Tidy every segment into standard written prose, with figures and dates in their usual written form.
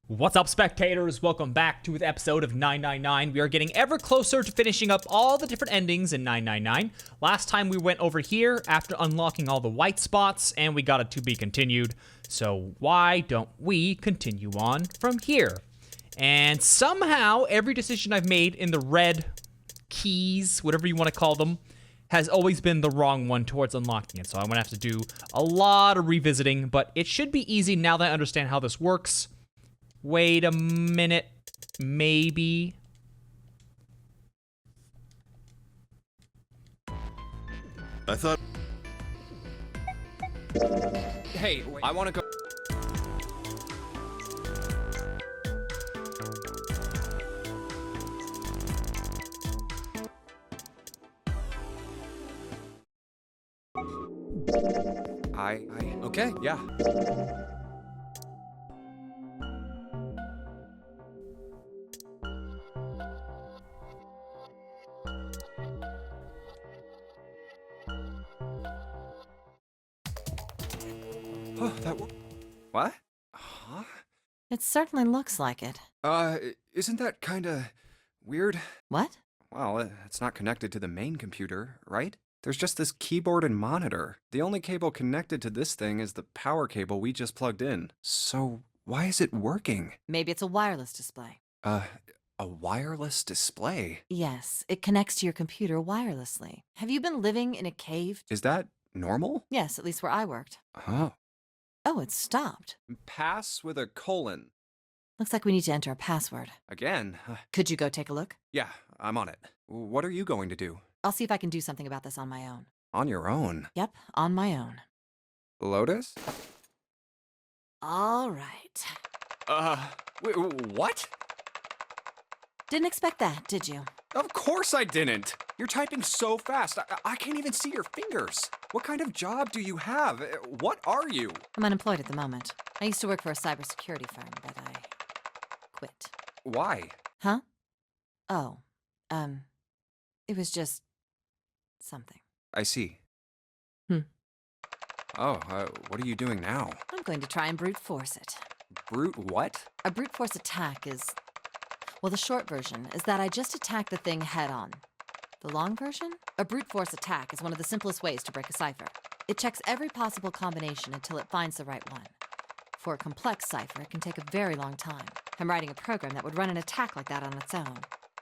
What's up, spectators? Welcome back to an episode of 999. We are getting ever closer to finishing up all the different endings in 999. Last time we went over here after unlocking all the white spots, and we got a to be continued. So why don't we continue on from here? And somehow, every decision I've made in the red keys, whatever you want to call them, has always been the wrong one towards unlocking it. So I'm going to have to do a lot of revisiting, but it should be easy now that I understand how this works. Wait a minute, maybe. I thought... Hey, I want to go... Okay, yeah. Oh, what? Huh? It certainly looks like it. Isn't that kinda weird? What? Well, it's not connected to the main computer, right? There's just this keyboard and monitor. The only cable connected to this thing is the power cable we just plugged in. So, why is it working? Maybe it's a wireless display. A wireless display? Yes, it connects to your computer wirelessly. Have you been living in a cave? Is that normal? Yes, at least where I worked. Oh. Oh, it stopped. Pass with a colon. Looks like we need to enter a password. Again? Could you go take a look? Yeah, I'm on it. What are you going to do? I'll see if I can do something about this on my own. On your own? Yep, on my own. Lotus? All right. What? Didn't expect that, did you? Of course I didn't! You're typing so fast, I can't even see your fingers. What kind of job do you have? What are you? I'm unemployed at the moment. I used to work for a cybersecurity firm, but I quit. Why? Huh? Oh, it was just something. I see. Hmm. Oh, what are you doing now? I'm going to try and brute force it. Brute what? A brute force attack is... Well, the short version is that I just attack the thing head on. The long version? A brute force attack is one of the simplest ways to break a cipher. It checks every possible combination until it finds the right one. For a complex cipher, it can take a very long time. I'm writing a program that would run an attack like that on its own.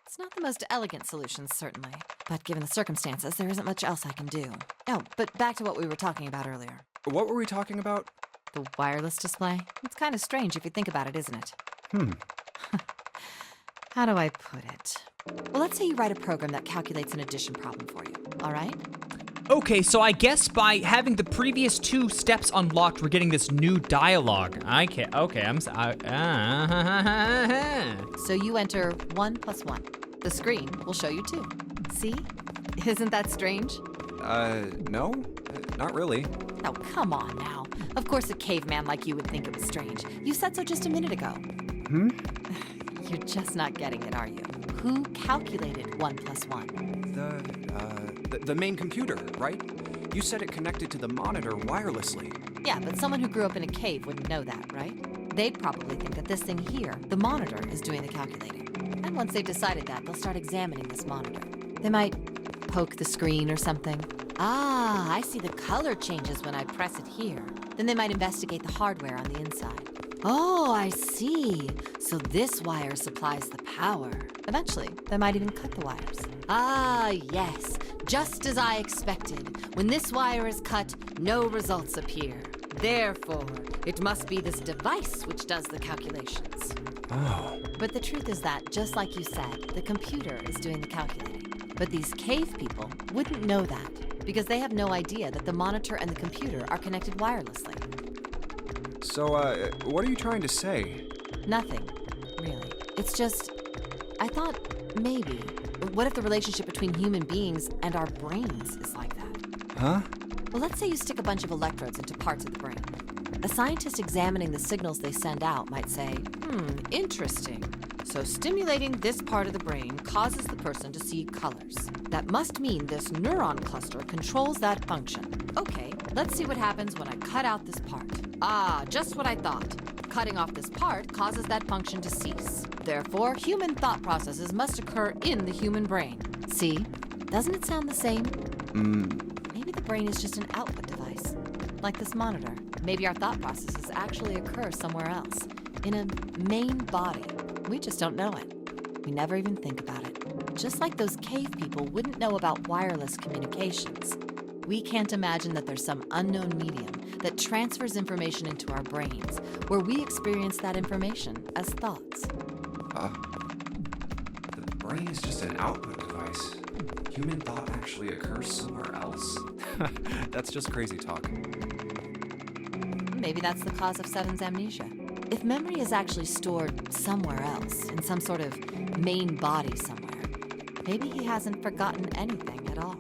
It's not the most elegant solution, certainly, but given the circumstances, there isn't much else I can do. Oh, but back to what we were talking about earlier. What were we talking about? The wireless display? It's kind of strange if you think about it, isn't it? How do I put it? Well, let's say you write a program that calculates an addition problem for you, all right? Okay, so I guess by having the previous two steps unlocked, we're getting this new dialogue. So you enter 1 + 1. The screen will show you 2. See? Isn't that strange? No, not really. Oh, come on now. Of course a caveman like you would think it was strange. You said so just a minute ago. You're just not getting it, are you? Who calculated 1 + 1? The main computer, right? You said it connected to the monitor wirelessly. Yeah, but someone who grew up in a cave wouldn't know that, right? They'd probably think that this thing here, the monitor, is doing the calculating. And once they've decided that, they'll start examining this monitor. They might poke the screen or something. Ah, I see the color changes when I press it here. Then they might investigate the hardware on the inside. Oh, I see. So this wire supplies the power. Eventually, they might even cut the wires. Ah, yes. Just as I expected. When this wire is cut, no results appear. Therefore, it must be this device which does the calculations. Oh. But the truth is that, just like you said, the computer is doing the calculating. But these cave people wouldn't know that, because they have no idea that the monitor and the computer are connected wirelessly. So, what are you trying to say? Nothing, really. It's just, I thought maybe, what if the relationship between human beings and our brains is like that? Huh? Well, let's say you stick a bunch of electrodes into parts of the brain. A scientist examining the signals they send out might say, interesting. So stimulating this part of the brain causes the person to see colors. That must mean this neuron cluster controls that function. Okay, let's see what happens when I cut out this part. Ah, just what I thought. Cutting off this part causes that function to cease. Therefore, human thought processes must occur in the human brain. See? Doesn't it sound the same? Maybe the brain is just an output device, like this monitor. Maybe our thought processes actually occur somewhere else, in a main body. We just don't know it. We never even think about it. Just like those cave people wouldn't know about wireless communications. We can't imagine that there's some unknown medium that transfers information into our brains, where we experience that information as thoughts. The brain is just an output device. Human thought actually occurs somewhere else. That's just crazy talk. Maybe that's the cause of Seven's amnesia. If memory is actually stored somewhere else, in some sort of main body somewhere, maybe he hasn't forgotten anything at all.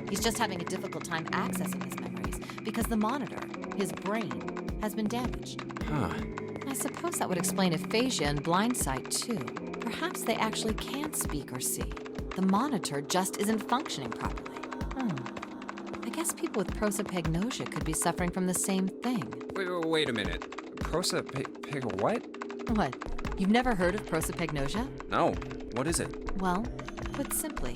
He's just having a difficult time accessing his memories because the monitor, his brain, has been damaged. I suppose that would explain aphasia and blind sight too. Perhaps they actually can't speak or see. The monitor just isn't functioning properly. I guess people with prosopagnosia could be suffering from the same thing. Wait a minute. What? What? You've never heard of prosopagnosia? No. What is it? Well, put simply,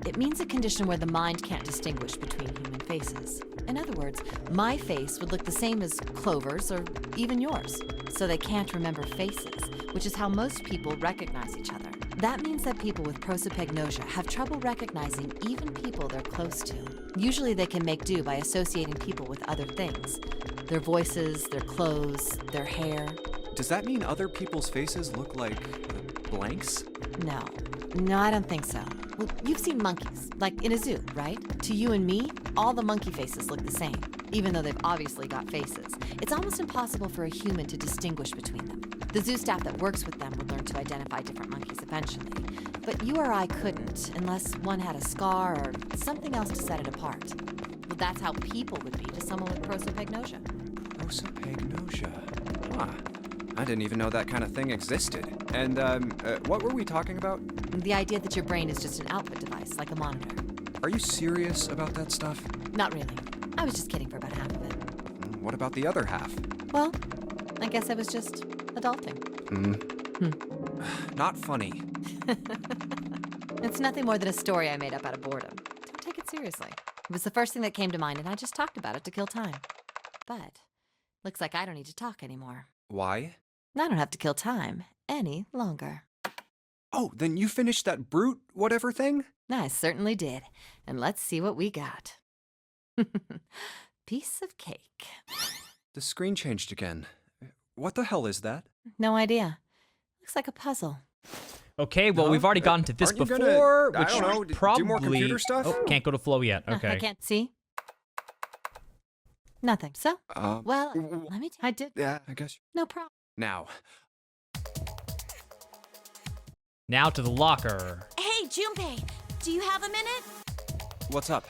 it means a condition where the mind can't distinguish between human faces. In other words, my face would look the same as Clover's or even yours, so they can't remember faces, which is how most people recognize each other. That means that people with prosopagnosia have trouble recognizing even people they're close to. Usually they can make do by associating people with other things. Their voices, their clothes, their hair. Does that mean other people's faces look like blanks? No, I don't think so. Well, you've seen monkeys, like in a zoo, right? To you and me, all the monkey faces look the same, even though they've obviously got faces. It's almost impossible for a human to distinguish between them. The zoo staff that works with them would learn to identify different monkeys eventually. But you or I couldn't, unless one had a scar or something else to set it apart. Well, that's how people would be to someone with prosopagnosia. Prosopagnosia. I didn't even know that kind of thing existed. And, what were we talking about? The idea that your brain is just an output device, like a monitor. Are you serious about that stuff? Not really. I was just kidding for about half of it. What about the other half? Well, I guess I was just adulting. Not funny. It's nothing more than a story I made up out of boredom. Don't take it seriously. It was the first thing that came to mind, and I just talked about it to kill time. But looks like I don't need to talk anymore. Why? I don't have to kill time any longer. Oh, then you finished that brute whatever thing? I certainly did. And let's see what we got. Piece of cake. The screen changed again. What the hell is that? No idea. Looks like a puzzle. Okay, well, we've already gotten to this Aren't you before, gonna, which I don't know, probably... do more computer stuff? Oh, can't go to flow yet. Okay. I can't see. Nothing. So, well, let me I did. Yeah, I guess. No problem. Now. Now to the locker. Hey, Junpei, do you have a minute? What's up?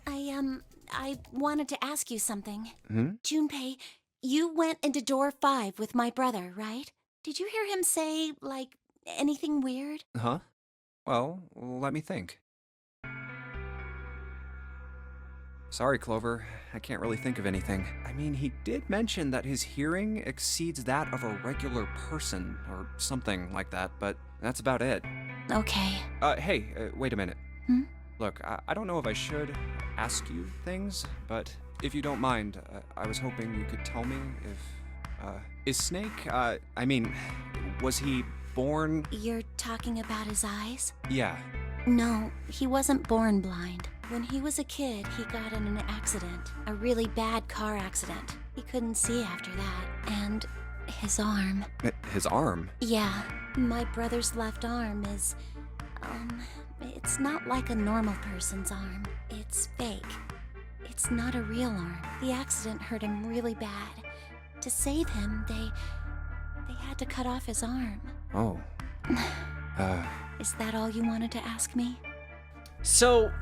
I wanted to ask you something. Junpei, You went into door 5 with my brother, right? Did you hear him say, like, anything weird? Huh? Well, let me think. Sorry, Clover. I can't really think of anything. I mean, he did mention that his hearing exceeds that of a regular person, or something like that, but that's about it. Okay. Hey, wait a minute. Look, I don't know if I should ask you things, but if you don't mind, I was hoping you could tell me if, is Snake, was he born? You're talking about his eyes? Yeah. No, he wasn't born blind. When he was a kid, he got in an accident. A really bad car accident. He couldn't see after that. And his arm. His arm? Yeah. My brother's left arm is, it's not like a normal person's arm. It's fake. It's not a real arm. The accident hurt him really bad. To save him, they had to cut off his arm. Oh. Is that all you wanted to ask me? So...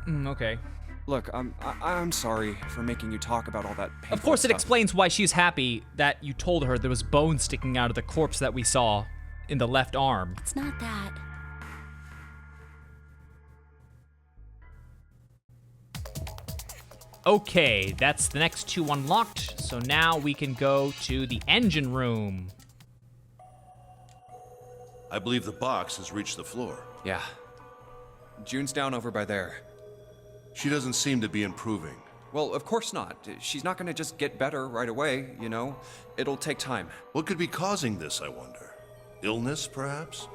okay. Look, I'm sorry for making you talk about all that painful Of course it stuff. explains why she's happy that you told her there was bone sticking out of the corpse that we saw in the left arm. It's not that. Okay, that's the next 2 unlocked. So now we can go to the engine room. I believe the box has reached the floor. Yeah. June's down over by there. She doesn't seem to be improving. Well, of course not. She's not gonna just get better right away, you know? It'll take time. What could be causing this, I wonder? Illness, perhaps?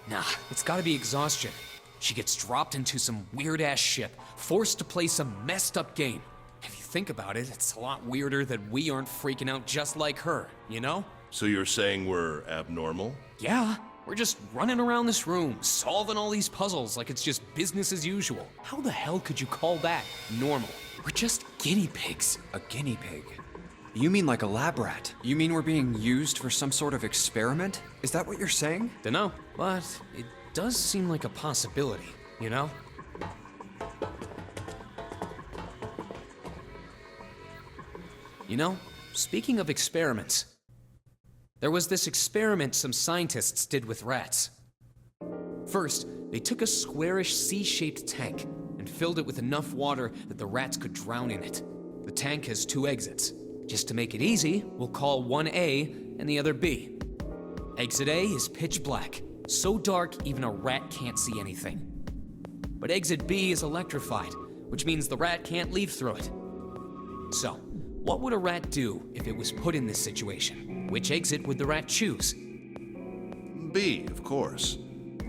Nah, it's gotta be exhaustion. She gets dropped into some weird-ass ship, forced to play some messed-up game. If you think about it, it's a lot weirder that we aren't freaking out just like her, you know? So you're saying we're abnormal? Yeah, we're just running around this room, solving all these puzzles like it's just business as usual. How the hell could you call that normal? We're just guinea pigs. A guinea pig? You mean like a lab rat? You mean we're being used for some sort of experiment? Is that what you're saying? Dunno, but it does seem like a possibility, you know? You know, speaking of experiments, there was this experiment some scientists did with rats. First, they took a squarish C-shaped tank and filled it with enough water that the rats could drown in it. The tank has 2 exits. Just to make it easy, we'll call one A and the other B. Exit A is pitch black, so dark even a rat can't see anything. But exit B is electrified, which means the rat can't leave through it. So, what would a rat do if it was put in this situation? Which exit would the rat choose? B, of course.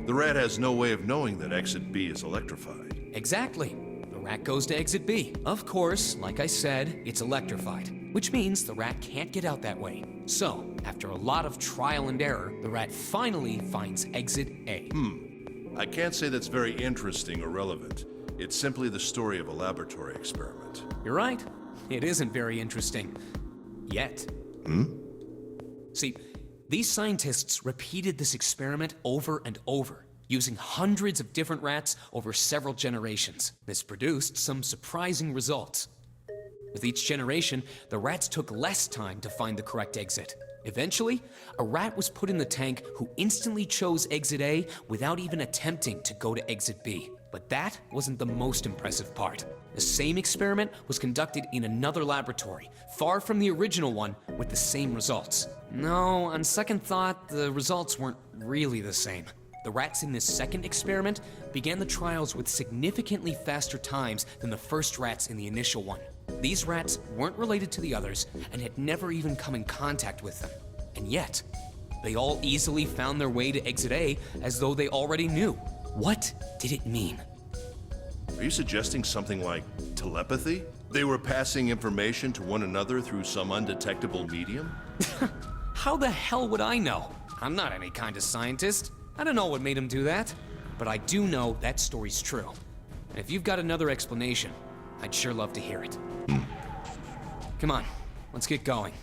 The rat has no way of knowing that exit B is electrified. Exactly. The rat goes to exit B. Of course, like I said, it's electrified, which means the rat can't get out that way. So, after a lot of trial and error, the rat finally finds exit A. I can't say that's very interesting or relevant. It's simply the story of a laboratory experiment. You're right. It isn't very interesting. Yet. See, these scientists repeated this experiment over and over, using hundreds of different rats over several generations. This produced some surprising results. With each generation, the rats took less time to find the correct exit. Eventually, a rat was put in the tank who instantly chose exit A without even attempting to go to exit B. But that wasn't the most impressive part. The same experiment was conducted in another laboratory, far from the original one, with the same results. No, on second thought, the results weren't really the same. The rats in this second experiment began the trials with significantly faster times than the first rats in the initial one. These rats weren't related to the others and had never even come in contact with them. And yet, they all easily found their way to exit A as though they already knew. What did it mean? Are you suggesting something like telepathy? They were passing information to one another through some undetectable medium? How the hell would I know? I'm not any kind of scientist. I don't know what made them do that. But I do know that story's true. And if you've got another explanation, I'd sure love to hear it. Come on, let's get going.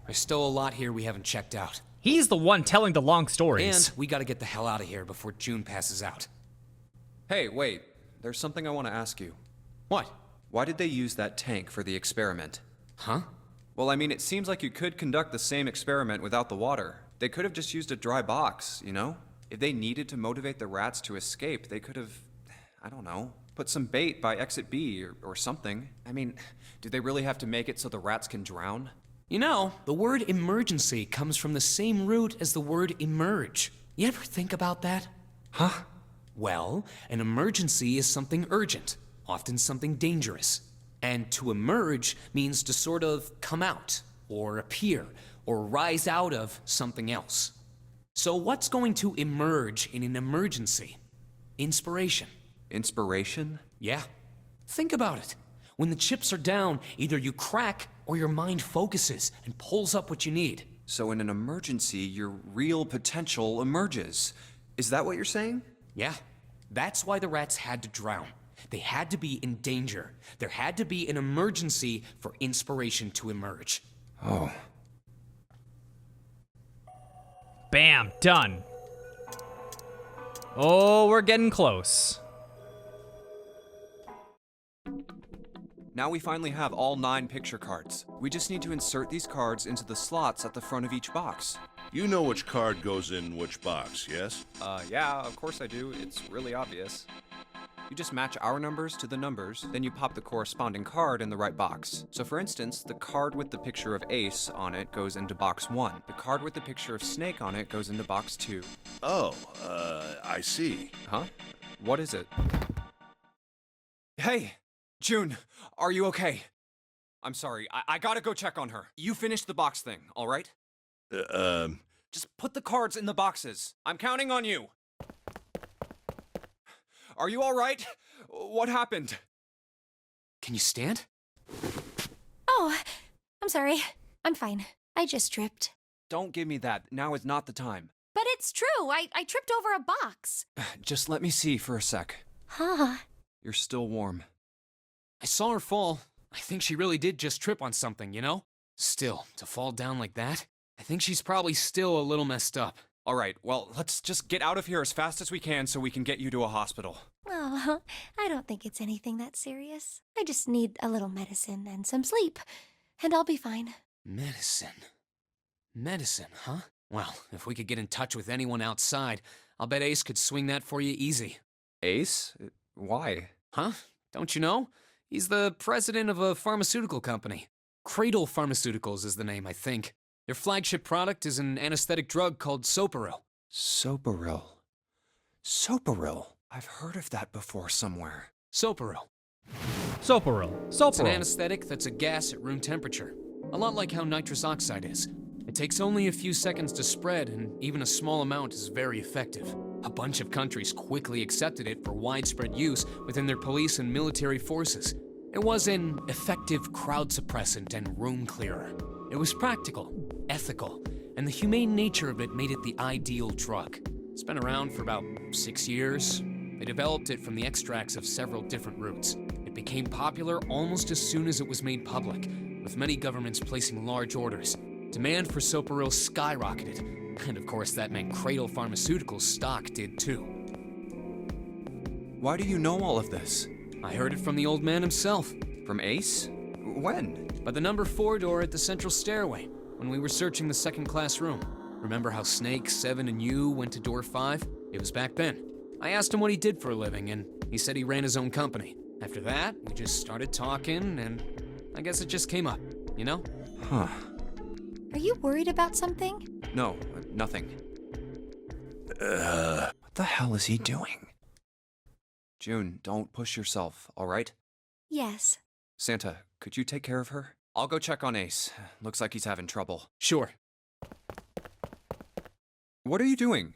There's still a lot here we haven't checked out. He's the one telling the long stories. And we gotta get the hell out of here before June passes out. Hey, wait. There's something I want to ask you. What? Why did they use that tank for the experiment? Huh? Well, I mean, it seems like you could conduct the same experiment without the water. They could have just used a dry box, you know? If they needed to motivate the rats to escape, they could have, I don't know, put some bait by exit B or something. I mean, do they really have to make it so the rats can drown? You know, the word emergency comes from the same root as the word emerge. You ever think about that? Huh? Well, an emergency is something urgent, often something dangerous. And to emerge means to sort of come out, or appear, or rise out of something else. So what's going to emerge in an emergency? Inspiration. Inspiration? Yeah. Think about it. When the chips are down, either you crack or your mind focuses and pulls up what you need. So in an emergency, your real potential emerges. Is that what you're saying? Yeah. That's why the rats had to drown. They had to be in danger. There had to be an emergency for inspiration to emerge. Oh. Bam, done. Oh, we're getting close. Now we finally have all 9 picture cards. We just need to insert these cards into the slots at the front of each box. You know which card goes in which box, yes? Yeah, of course I do. It's really obvious. You just match our numbers to the numbers, then you pop the corresponding card in the right box. So for instance, the card with the picture of Ace on it goes into box 1. The card with the picture of Snake on it goes into box 2. Oh, I see. Huh? What is it? Hey! June, are you okay? I'm sorry, I gotta go check on her. You finish the box thing, alright? Just put the cards in the boxes. I'm counting on you. Are you alright? What happened? Can you stand? Oh, I'm sorry. I'm fine. I just tripped. Don't give me that. Now is not the time. But it's true. I tripped over a box. Just let me see for a sec. Huh. You're still warm. I saw her fall. I think she really did just trip on something, you know? Still, to fall down like that, I think she's probably still a little messed up. Alright, well, let's just get out of here as fast as we can so we can get you to a hospital. Oh, I don't think it's anything that serious. I just need a little medicine and some sleep, and I'll be fine. Medicine. Medicine, huh? Well, if we could get in touch with anyone outside, I'll bet Ace could swing that for you easy. Ace? Why? Huh? Don't you know? He's the president of a pharmaceutical company. Cradle Pharmaceuticals is the name, I think. Their flagship product is an anesthetic drug called Soparil. Soparil. Soparil. I've heard of that before somewhere. Soparil. Soparil. It's an Soparil. anesthetic that's a gas at room temperature. A lot like how nitrous oxide is. It takes only a few seconds to spread, and even a small amount is very effective. A bunch of countries quickly accepted it for widespread use within their police and military forces. It was an effective crowd suppressant and room clearer. It was practical, ethical, and the humane nature of it made it the ideal drug. It's been around for about 6 years. They developed it from the extracts of several different roots. It became popular almost as soon as it was made public, with many governments placing large orders. Demand for Soparil skyrocketed, and of course that meant Cradle Pharmaceuticals' stock did too. Why do you know all of this? I heard it from the old man himself. From Ace? When? By the number 4 door at the central stairway, when we were searching the second-class room. Remember how Snake, Seven, and you went to door 5? It was back then. I asked him what he did for a living, and he said he ran his own company. After that, we just started talking, and I guess it just came up, you know? Huh. Are you worried about something? No, nothing. What the hell is he doing? June, don't push yourself, alright? Yes. Santa, could you take care of her? I'll go check on Ace. Looks like he's having trouble. Sure. What are you doing?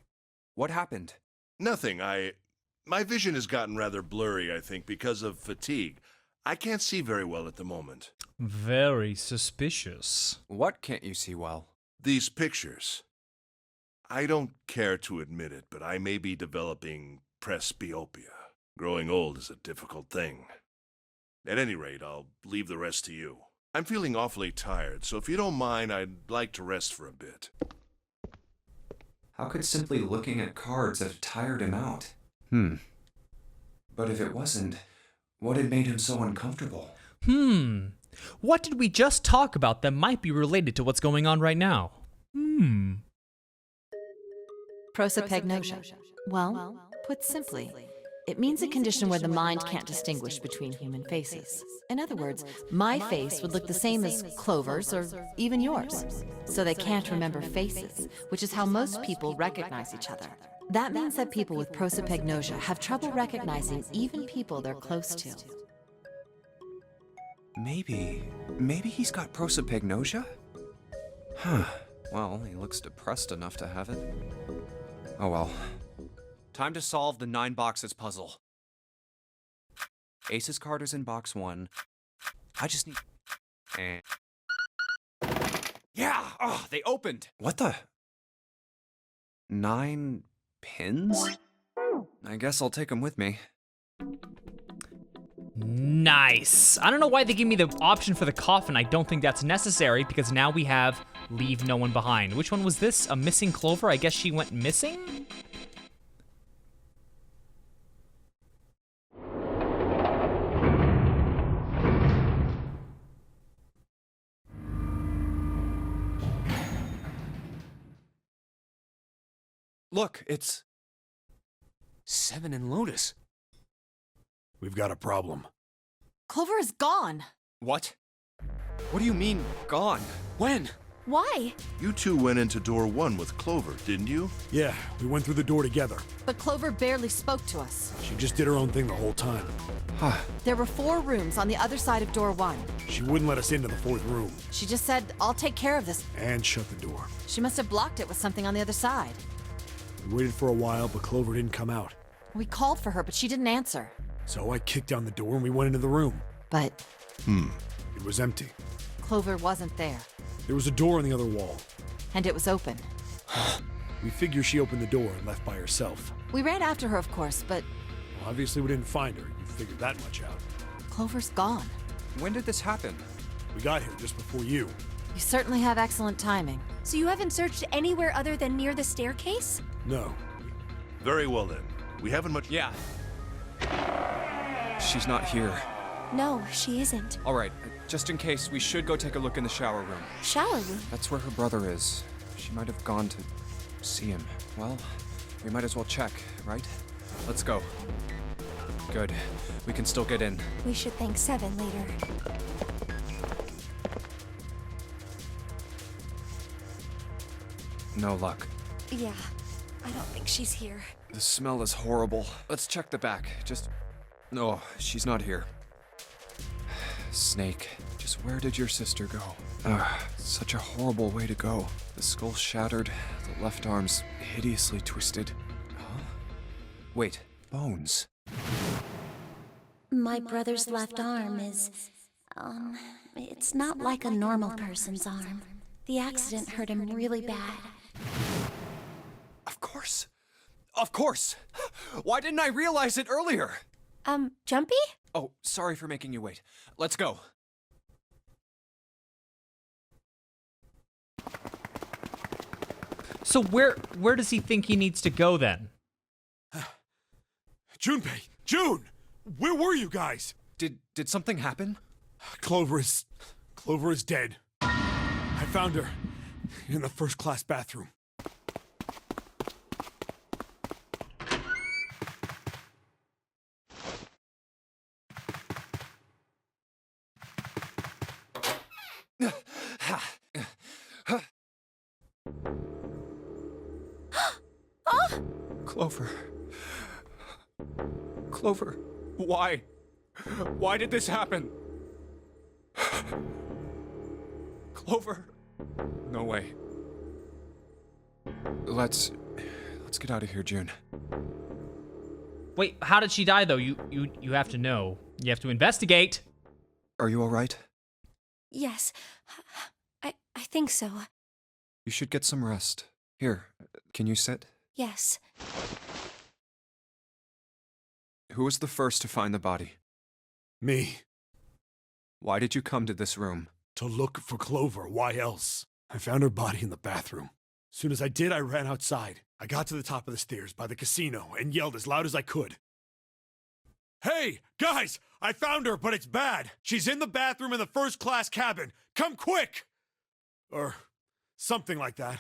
What happened? Nothing. My vision has gotten rather blurry, I think, because of fatigue. I can't see very well at the moment. Very suspicious. What can't you see well? These pictures. I don't care to admit it, but I may be developing presbyopia. Growing old is a difficult thing. At any rate, I'll leave the rest to you. I'm feeling awfully tired, so if you don't mind, I'd like to rest for a bit. How could simply looking at cards have tired him out? But if it wasn't, what had made him so uncomfortable? What did we just talk about that might be related to what's going on right now? Prosopagnosia. Well, put simply, it means a condition where the mind can't distinguish between human faces. In other words, my face would look the same as Clover's or even yours. So they can't remember faces, which is how most people recognize each other. That means that people with prosopagnosia have trouble recognizing even people they're close to. Maybe he's got prosopagnosia? Well, he looks depressed enough to have it. Oh well. Time to solve the 9 boxes puzzle. Ace's card is in box 1. I just need... And... Yeah! Oh, they opened! What the? 9 pins? I guess I'll take them with me. Nice. I don't know why they gave me the option for the coffin. I don't think that's necessary because now we have leave no one behind. Which one was this? A missing Clover? I guess she went missing? Look, it's... Seven and Lotus. We've got a problem. Clover is gone. What? What do you mean, gone? When? Why? You two went into door 1 with Clover, didn't you? Yeah, we went through the door together. But Clover barely spoke to us. She just did her own thing the whole time. There were 4 rooms on the other side of door 1. She wouldn't let us into the 4th room. She just said, I'll take care of this. And shut the door. She must have blocked it with something on the other side. We waited for a while, but Clover didn't come out. We called for her, but she didn't answer. So I kicked down the door and we went into the room. But It was empty. Clover wasn't there. There was a door on the other wall. And it was open. We figure she opened the door and left by herself. We ran after her, of course, but Well, obviously we didn't find her. You figured that much out. Clover's gone. When did this happen? We got here just before you. You certainly have excellent timing. So you haven't searched anywhere other than near the staircase? No. Very well then. We haven't much. Yeah. She's not here. No, she isn't. All right, just in case, we should go take a look in the shower room. Shower room? That's where her brother is. She might have gone to see him. Well, we might as well check, right? Let's go. Good. We can still get in. We should thank Seven later. No luck. Yeah, I don't think she's here. The smell is horrible. Let's check the back. Just... No, she's not here. Snake, just where did your sister go? Such a horrible way to go. The skull shattered, the left arm's hideously twisted. Huh? Wait, bones. My brother's left arm is, it's not like a normal person's arm. The accident hurt him really bad. Of course! Of course! Why didn't I realize it earlier? Junpei? Oh, sorry for making you wait. Let's go. So where does he think he needs to go then? Junpei! June! Where were you guys? Did something happen? Clover is dead. I found her in the first-class bathroom. Clover. Clover, why? Why did this happen? Clover. No way. Let's get out of here, June. Wait, how did she die though? You have to know. You have to investigate. Are you all right? Yes, I think so. You should get some rest. Here, can you sit? Yes. Who was the first to find the body? Me. Why did you come to this room? To look for Clover. Why else? I found her body in the bathroom. As soon as I did, I ran outside. I got to the top of the stairs by the casino and yelled as loud as I could. Hey, guys! I found her, but it's bad! She's in the bathroom in the first-class cabin! Come quick! Or something like that.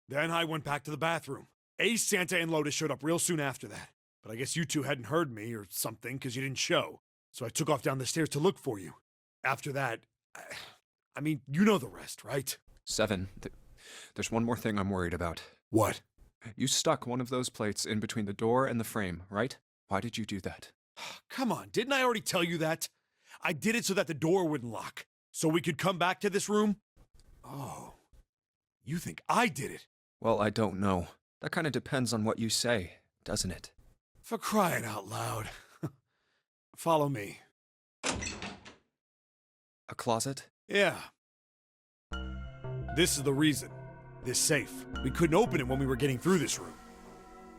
Then I went back to the bathroom. Ace, Santa, and Lotus showed up real soon after that. But I guess you two hadn't heard me or something because you didn't show. So I took off down the stairs to look for you. After that, I mean, you know the rest, right? Seven, there's one more thing I'm worried about. What? You stuck one of those plates in between the door and the frame, right? Why did you do that? Come on, didn't I already tell you that? I did it so that the door wouldn't lock. So we could come back to this room? Oh, you think I did it? Well, I don't know. That kind of depends on what you say, doesn't it? For crying out loud. Follow me. A closet? Yeah. This is the reason. This safe. We couldn't open it when we were getting through this room.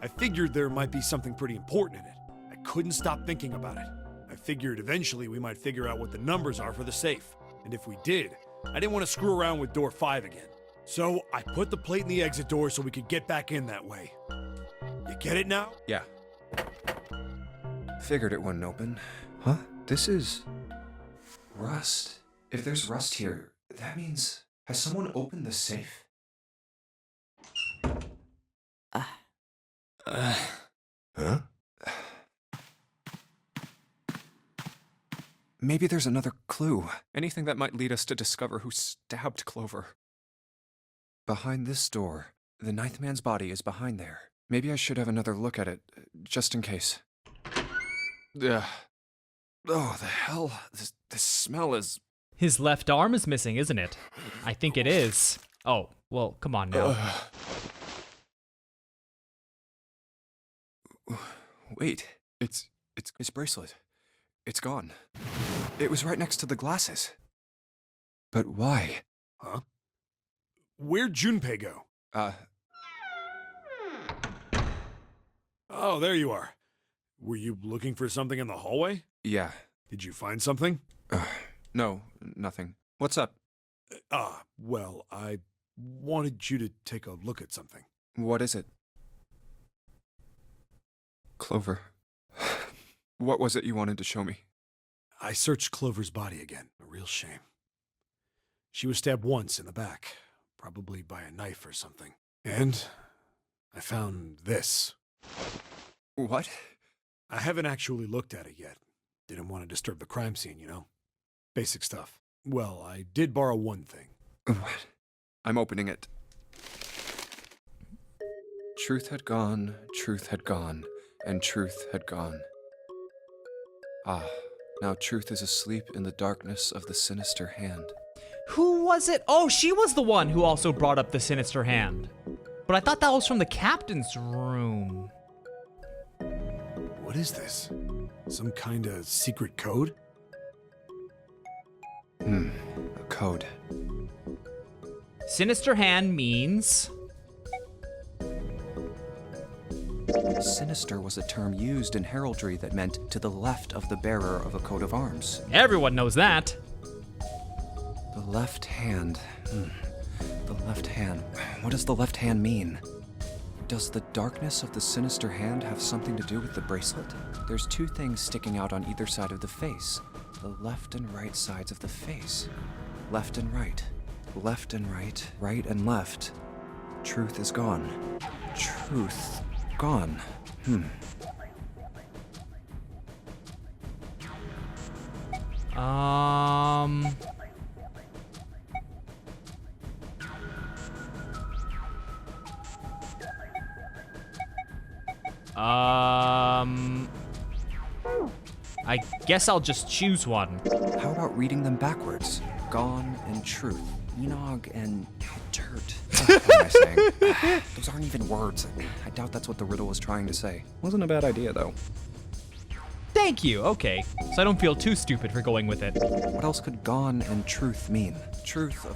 I figured there might be something pretty important in it. I couldn't stop thinking about it. I figured eventually we might figure out what the numbers are for the safe. And if we did, I didn't want to screw around with door 5 again. So I put the plate in the exit door so we could get back in that way. You get it now? Yeah. Figured it wouldn't open. Huh? This is... rust. If there's rust here, that means... Has someone opened the safe? Huh? Maybe there's another clue. Anything that might lead us to discover who stabbed Clover. Behind this door. The ninth man's body is behind there. Maybe I should have another look at it, just in case. Ugh. Oh, the hell? This smell is... His left arm is missing, isn't it? I think it is. Oh, well, come on now. Wait, it's his bracelet. It's gone. It was right next to the glasses. But why? Huh? Where'd Junpei go? Oh, there you are. Were you looking for something in the hallway? Yeah. Did you find something? No, nothing. What's up? Well, I wanted you to take a look at something. What is it? Clover. What was it you wanted to show me? I searched Clover's body again. A real shame. She was stabbed once in the back, probably by a knife or something. And I found this. What? I haven't actually looked at it yet. Didn't want to disturb the crime scene, you know? Basic stuff. Well, I did borrow one thing. What? I'm opening it. Truth had gone, and truth had gone. Ah, now truth is asleep in the darkness of the sinister hand. Who was it? Oh, she was the one who also brought up the sinister hand. But I thought that was from the captain's room. What is this? Some kind of secret code? A code. Sinister hand means... Sinister was a term used in heraldry that meant to the left of the bearer of a coat of arms. Everyone knows that. The left hand. The left hand. What does the left hand mean? Does the darkness of the sinister hand have something to do with the bracelet? There's two things sticking out on either side of the face. The left and right sides of the face. Left and right. Left and right. Right and left. Truth is gone. Truth gone. I guess I'll just choose one. How about reading them backwards? Gone and truth. Enog and dirt. What am I saying? Those aren't even words. I doubt that's what the riddle was trying to say. Wasn't a bad idea, though. Thank you, okay. So I don't feel too stupid for going with it. What else could gone and truth mean? Truth of...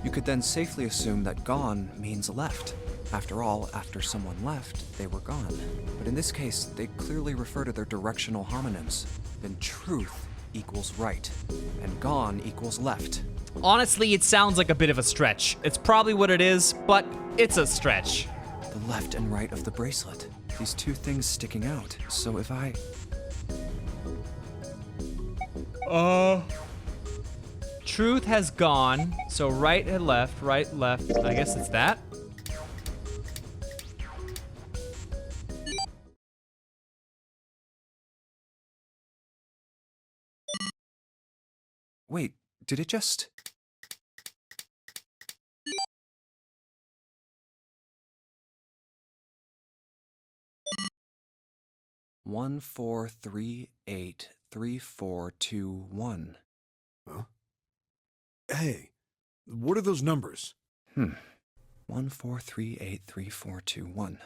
You could then safely assume that gone means left. After all, after someone left, they were gone. But in this case, they clearly refer to their directional homonyms. Then truth equals right, and gone equals left. Honestly, it sounds like a bit of a stretch. It's probably what it is, but it's a stretch. The left and right of the bracelet. These two things sticking out. So if I... Truth has gone, so right and left, right, left. I guess it's that. Wait, did it just... One, 4, 3, 8, 3, 4, 2, 1. Huh? Hey, what are those numbers? 1, 4, 3, 8, 3, 4, 2, 1.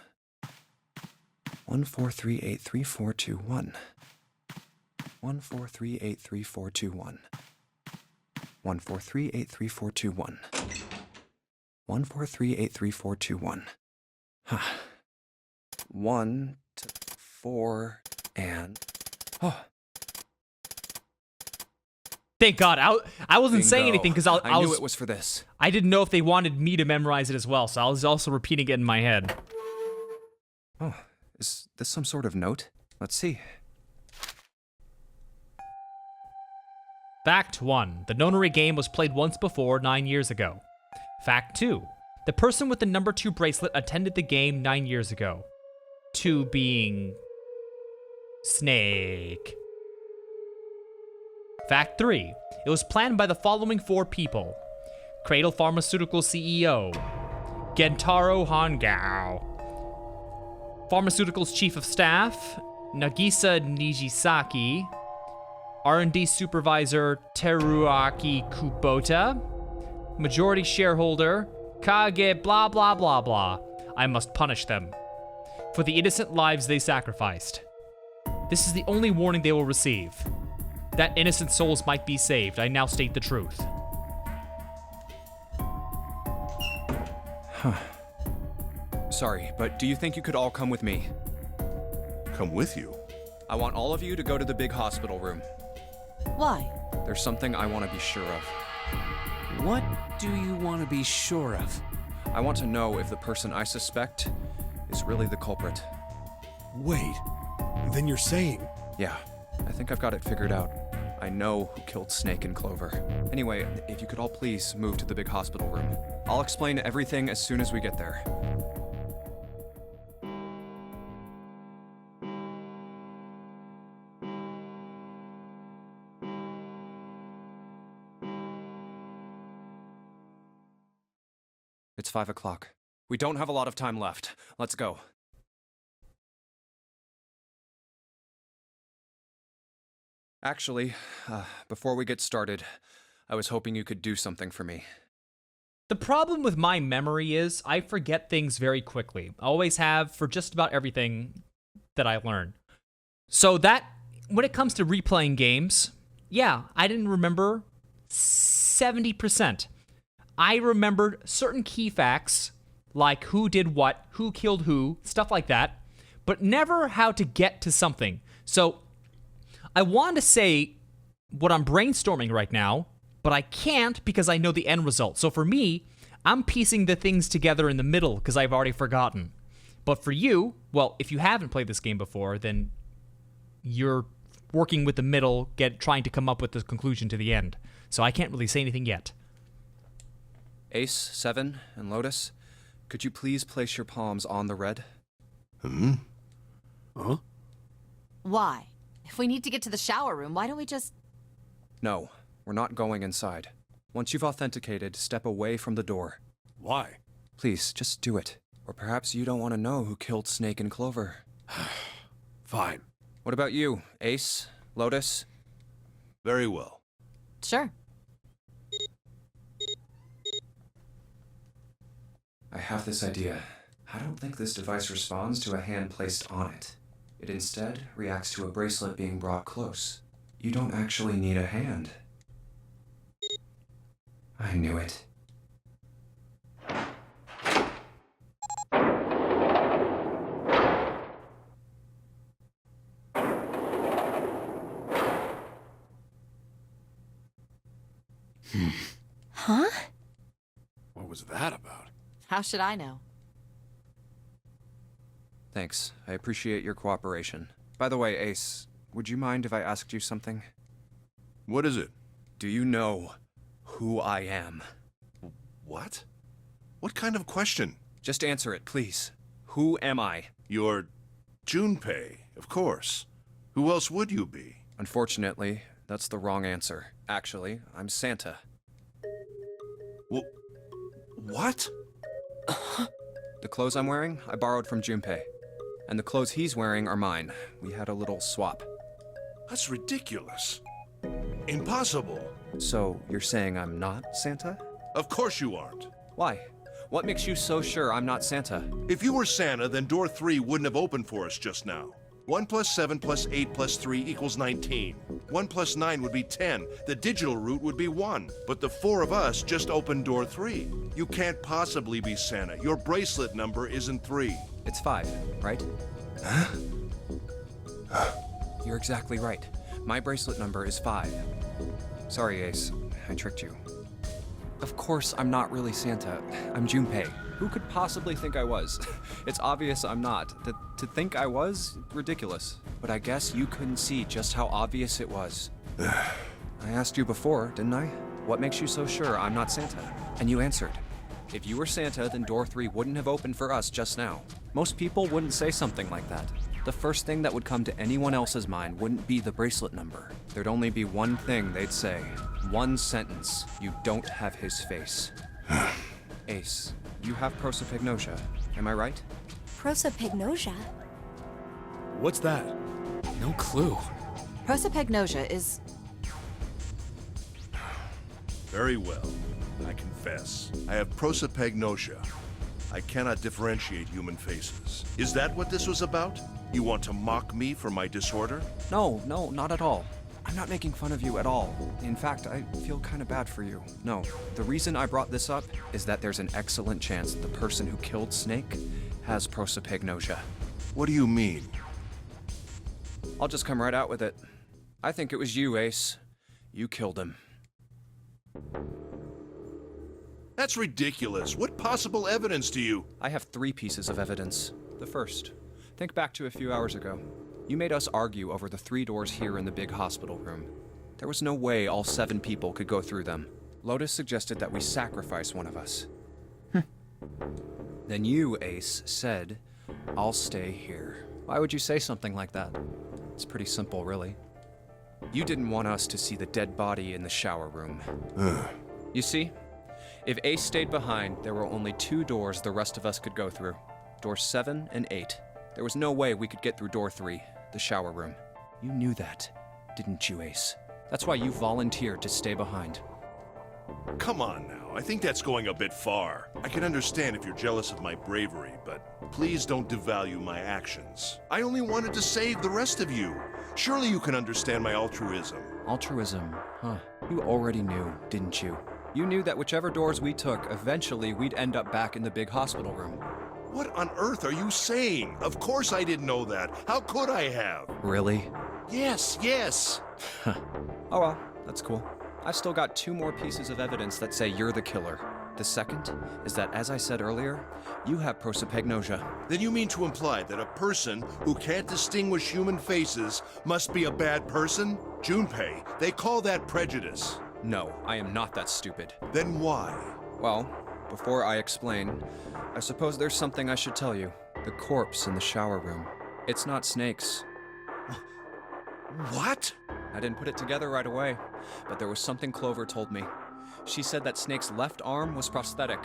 1, 4, 3, 8, 3, 4, 2, 1. 1, 4, 3, 8, 3, 4, 2, 1. 1, 4, 3, 8, 3, 4, 2, 1. 1, 4, 3, 8, 3, 4, 2, 1. 1, 4, and... Oh. Thank God. I wasn't saying Bingo. anything because I knew it was for this. I didn't know if they wanted me to memorize it as well, so I was also repeating it in my head. Oh, is this some sort of note? Let's see. Fact 1. The nonary game was played once before 9 years ago. Fact 2. The person with the number 2 bracelet attended the game 9 years ago. 2 being... Snake. Fact 3. It was planned by the following 4 people. Cradle Pharmaceutical CEO, Gentaro Hongao. Pharmaceuticals Chief of Staff, Nagisa Nijisaki. R&D Supervisor, Teruaki Kubota. Majority Shareholder, Kage blah blah blah blah. I must punish them for the innocent lives they sacrificed. This is the only warning they will receive. That innocent souls might be saved. I now state the truth. Sorry, but do you think you could all come with me? Come with you? I want all of you to go to the big hospital room. Why? There's something I want to be sure of. What do you want to be sure of? I want to know if the person I suspect is really the culprit. Wait, then you're saying... Yeah, I think I've got it figured out. I know who killed Snake and Clover. Anyway, if you could all please move to the big hospital room. I'll explain everything as soon as we get there. It's 5 o'clock. We don't have a lot of time left. Let's go. Actually, before we get started, I was hoping you could do something for me. The problem with my memory is I forget things very quickly. I always have for just about everything that I learn. So that, when it comes to replaying games, yeah, I didn't remember 70%. I remembered certain key facts, like who did what, who killed who, stuff like that, but never how to get to something. So I want to say what I'm brainstorming right now, but I can't because I know the end result. So for me, I'm piecing the things together in the middle because I've already forgotten. But for you, well, if you haven't played this game before, then you're working with the middle, trying to come up with the conclusion to the end. So I can't really say anything yet. Ace, 7, and Lotus, could you please place your palms on the red? Huh? Why? If we need to get to the shower room, why don't we just... No, we're not going inside. Once you've authenticated, step away from the door. Why? Please, just do it. Or perhaps you don't want to know who killed Snake and Clover. Fine. What about you, Ace, Lotus? Very well. Sure. I have this idea. I don't think this device responds to a hand placed on it. It instead reacts to a bracelet being brought close. You don't actually need a hand. I knew it. Huh? What was that about? How should I know? Thanks. I appreciate your cooperation. By the way, Ace, would you mind if I asked you something? What is it? Do you know who I am? What? What kind of question? Just answer it, please. Who am I? You're Junpei, of course. Who else would you be? Unfortunately, that's the wrong answer. Actually, I'm Santa. What? The clothes I'm wearing, I borrowed from Junpei. And the clothes he's wearing are mine. We had a little swap. That's ridiculous. Impossible. So, you're saying I'm not Santa? Of course you aren't. Why? What makes you so sure I'm not Santa? If you were Santa, then door 3 wouldn't have opened for us just now. 1 plus 7 plus 8 plus 3 equals 19. 1 plus 9 would be 10. The digital route would be 1. But the 4 of us just opened door 3. You can't possibly be Santa. Your bracelet number isn't 3. It's 5, right? You're exactly right. My bracelet number is 5. Sorry, Ace. I tricked you. Of course, I'm not really Santa. I'm Junpei. Who could possibly think I was? It's obvious I'm not. To think I was? Ridiculous. But I guess you couldn't see just how obvious it was. I asked you before, didn't I? What makes you so sure I'm not Santa? And you answered. If you were Santa, then door 3 wouldn't have opened for us just now. Most people wouldn't say something like that. The first thing that would come to anyone else's mind wouldn't be the bracelet number. There'd only be one thing they'd say. One sentence. You don't have his face. Ace, you have prosopagnosia, am I right? Prosopagnosia? What's that? No clue. Prosopagnosia is... Very well. I confess. I have prosopagnosia. I cannot differentiate human faces. Is that what this was about? You want to mock me for my disorder? No, not at all. I'm not making fun of you at all. In fact, I feel kind of bad for you. No, the reason I brought this up is that there's an excellent chance the person who killed Snake has prosopagnosia. What do you mean? I'll just come right out with it. I think it was you, Ace. You killed him. That's ridiculous. What possible evidence do you... I have 3 pieces of evidence. The first, think back to a few hours ago. You made us argue over the 3 doors here in the big hospital room. There was no way all 7 people could go through them. Lotus suggested that we sacrifice one of us. Then you, Ace, said, I'll stay here. Why would you say something like that? It's pretty simple, really. You didn't want us to see the dead body in the shower room. You see, if Ace stayed behind, there were only 2 doors the rest of us could go through. Doors 7 and 8. There was no way we could get through door 3, the shower room. You knew that, didn't you, Ace? That's why you volunteered to stay behind. Come on now. I think that's going a bit far. I can understand if you're jealous of my bravery, but please don't devalue my actions. I only wanted to save the rest of you. Surely you can understand my altruism. Altruism, huh? You already knew, didn't you? You knew that whichever doors we took, eventually we'd end up back in the big hospital room. What on earth are you saying? Of course I didn't know that. How could I have? Really? Yes. Oh well, that's cool. I've still got 2 more pieces of evidence that say you're the killer. The second is that, as I said earlier, you have prosopagnosia. Then you mean to imply that a person who can't distinguish human faces must be a bad person? Junpei, they call that prejudice. No, I am not that stupid. Then why? Well, before I explain, I suppose there's something I should tell you. The corpse in the shower room. It's not Snake's. What? I didn't put it together right away, but there was something Clover told me. She said that Snake's left arm was prosthetic.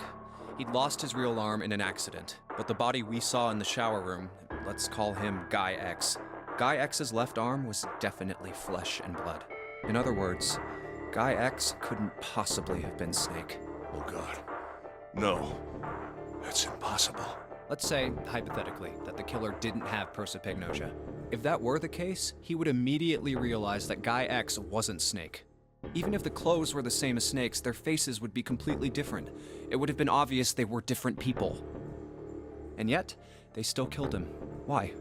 He'd lost his real arm in an accident, but the body we saw in the shower room, let's call him Guy X. Guy X's left arm was definitely flesh and blood. In other words, Guy X couldn't possibly have been Snake. Oh God. No. That's impossible. Let's say, hypothetically, that the killer didn't have prosopagnosia. If that were the case, he would immediately realize that Guy X wasn't Snake. Even if the clothes were the same as Snake's, their faces would be completely different. It would have been obvious they were different people. And yet, they still killed him. Why?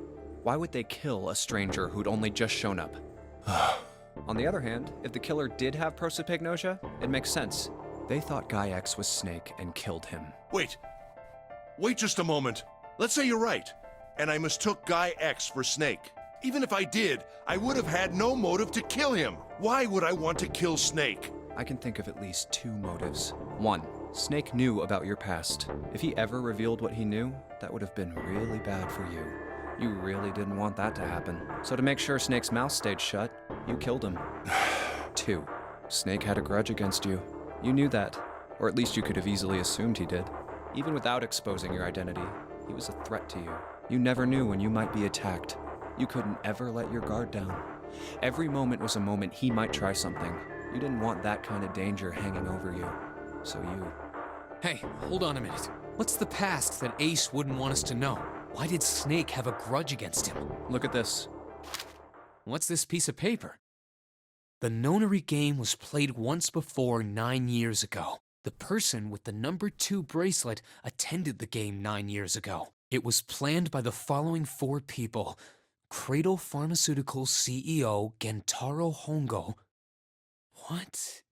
Why would they kill a stranger who'd only just shown up? On the other hand, if the killer did have prosopagnosia, it makes sense. They thought Guy X was Snake and killed him. Wait just a moment. Let's say you're right, and I mistook Guy X for Snake. Even if I did, I would have had no motive to kill him. Why would I want to kill Snake? I can think of at least 2 motives. 1, Snake knew about your past. If he ever revealed what he knew, that would have been really bad for you. You really didn't want that to happen. So to make sure Snake's mouth stayed shut, you killed him. 2, Snake had a grudge against you. You knew that, or at least you could have easily assumed he did. Even without exposing your identity, he was a threat to you. You never knew when you might be attacked. You couldn't ever let your guard down. Every moment was a moment he might try something. You didn't want that kind of danger hanging over you. So you... Hey, hold on a minute. What's the past that Ace wouldn't want us to know? Why did Snake have a grudge against him? Look at this. What's this piece of paper? The nonary game was played once before 9 years ago. The person with the number 2 bracelet attended the game 9 years ago. It was planned by the following 4 people. Cradle Pharmaceuticals CEO Gentaro Hongo. What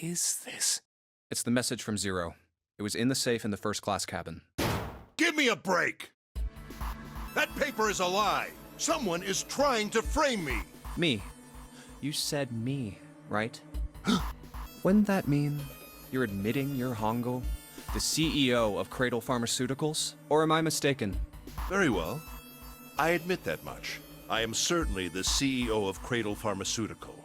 is this? It's the message from Zero. It was in the safe in the first class cabin. Give me a break! That paper is a lie! Someone is trying to frame me! Me. You said me, right? Wouldn't that mean you're admitting you're Hongo, the CEO of Cradle Pharmaceuticals? Or am I mistaken? Very well. I admit that much. I am certainly the CEO of Cradle Pharmaceutical,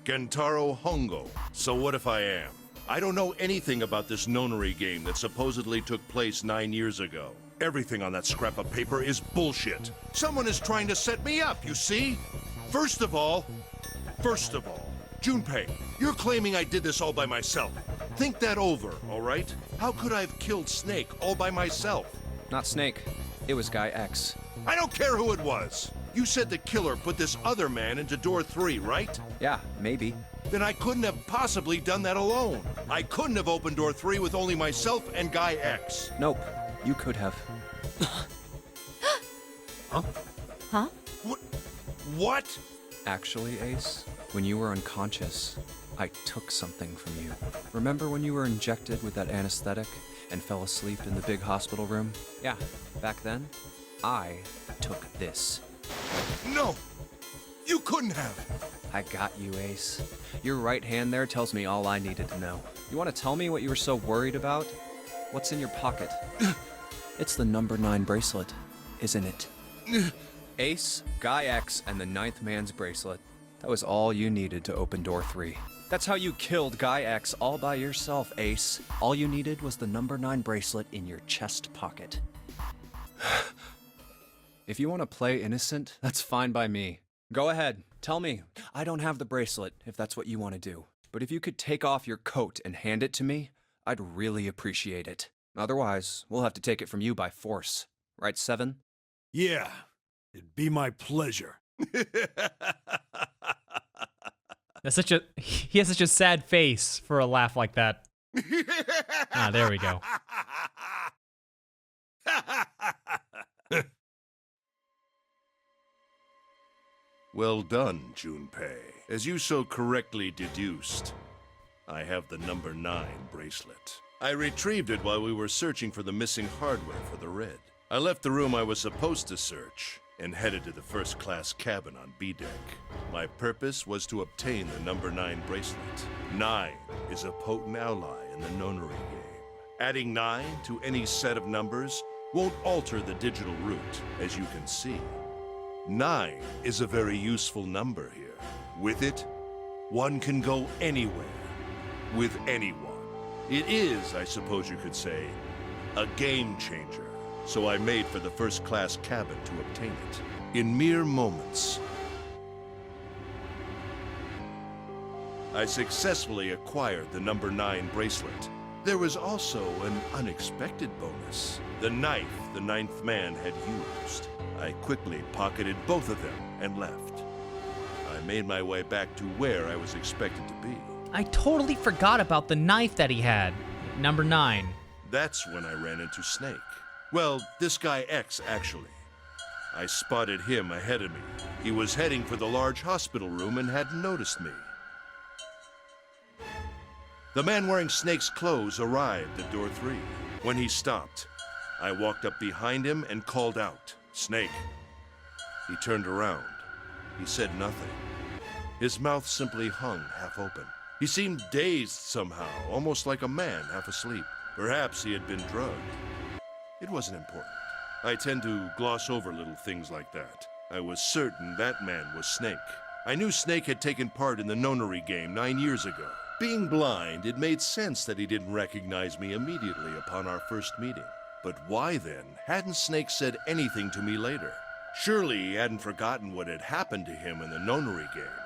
Gentaro Hongo. So what if I am? I don't know anything about this nonary game that supposedly took place 9 years ago. Everything on that scrap of paper is bullshit. Someone is trying to set me up, you see? First of all, Junpei, you're claiming I did this all by myself. Think that over, all right? How could I have killed Snake all by myself? Not Snake. It was Guy X. I don't care who it was. You said the killer put this other man into door 3, right? Yeah, maybe. Then I couldn't have possibly done that alone. I couldn't have opened door 3 with only myself and Guy X. Nope. You could have. Huh? Huh? What? Actually, Ace, when you were unconscious, I took something from you. Remember when you were injected with that anesthetic and fell asleep in the big hospital room? Yeah, back then, I took this. No! You couldn't have! I got you, Ace. Your right hand there tells me all I needed to know. You want to tell me what you were so worried about? What's in your pocket? It's the number 9 bracelet, isn't it? Ace, Guy X, and the 9th man's bracelet. That was all you needed to open door 3. That's how you killed Guy X all by yourself, Ace. All you needed was the number 9 bracelet in your chest pocket. If you want to play innocent, that's fine by me. Go ahead, tell me. I don't have the bracelet, if that's what you want to do. But if you could take off your coat and hand it to me, I'd really appreciate it. Otherwise, we'll have to take it from you by force. Right, Seven? Yeah, it'd be my pleasure. He has such a sad face for a laugh like that. There we go. Well done, Junpei. As you so correctly deduced, I have the number 9 bracelet. I retrieved it while we were searching for the missing hardware for the red. I left the room I was supposed to search and headed to the first-class cabin on B deck. My purpose was to obtain the number 9 bracelet. 9 is a potent ally in the nonary game. Adding 9 to any set of numbers won't alter the digital root, as you can see. 9 is a very useful number here. With it, one can go anywhere, with anyone. It is, I suppose you could say, a game changer. So I made for the first-class cabin to obtain it. In mere moments, I successfully acquired the number 9 bracelet. There was also an unexpected bonus. The knife the 9th man had used. I quickly pocketed both of them and left. I made my way back to where I was expected to be. I totally forgot about the knife that he had. Number 9. That's when I ran into Snake. Well, this guy X, actually. I spotted him ahead of me. He was heading for the large hospital room and hadn't noticed me. The man wearing Snake's clothes arrived at door 3. When he stopped, I walked up behind him and called out, "Snake." He turned around. He said nothing. His mouth simply hung half open. He seemed dazed somehow, almost like a man half asleep. Perhaps he had been drugged. It wasn't important. I tend to gloss over little things like that. I was certain that man was Snake. I knew Snake had taken part in the nonary game 9 years ago. Being blind, it made sense that he didn't recognize me immediately upon our first meeting. But why then hadn't Snake said anything to me later? Surely he hadn't forgotten what had happened to him in the nonary game.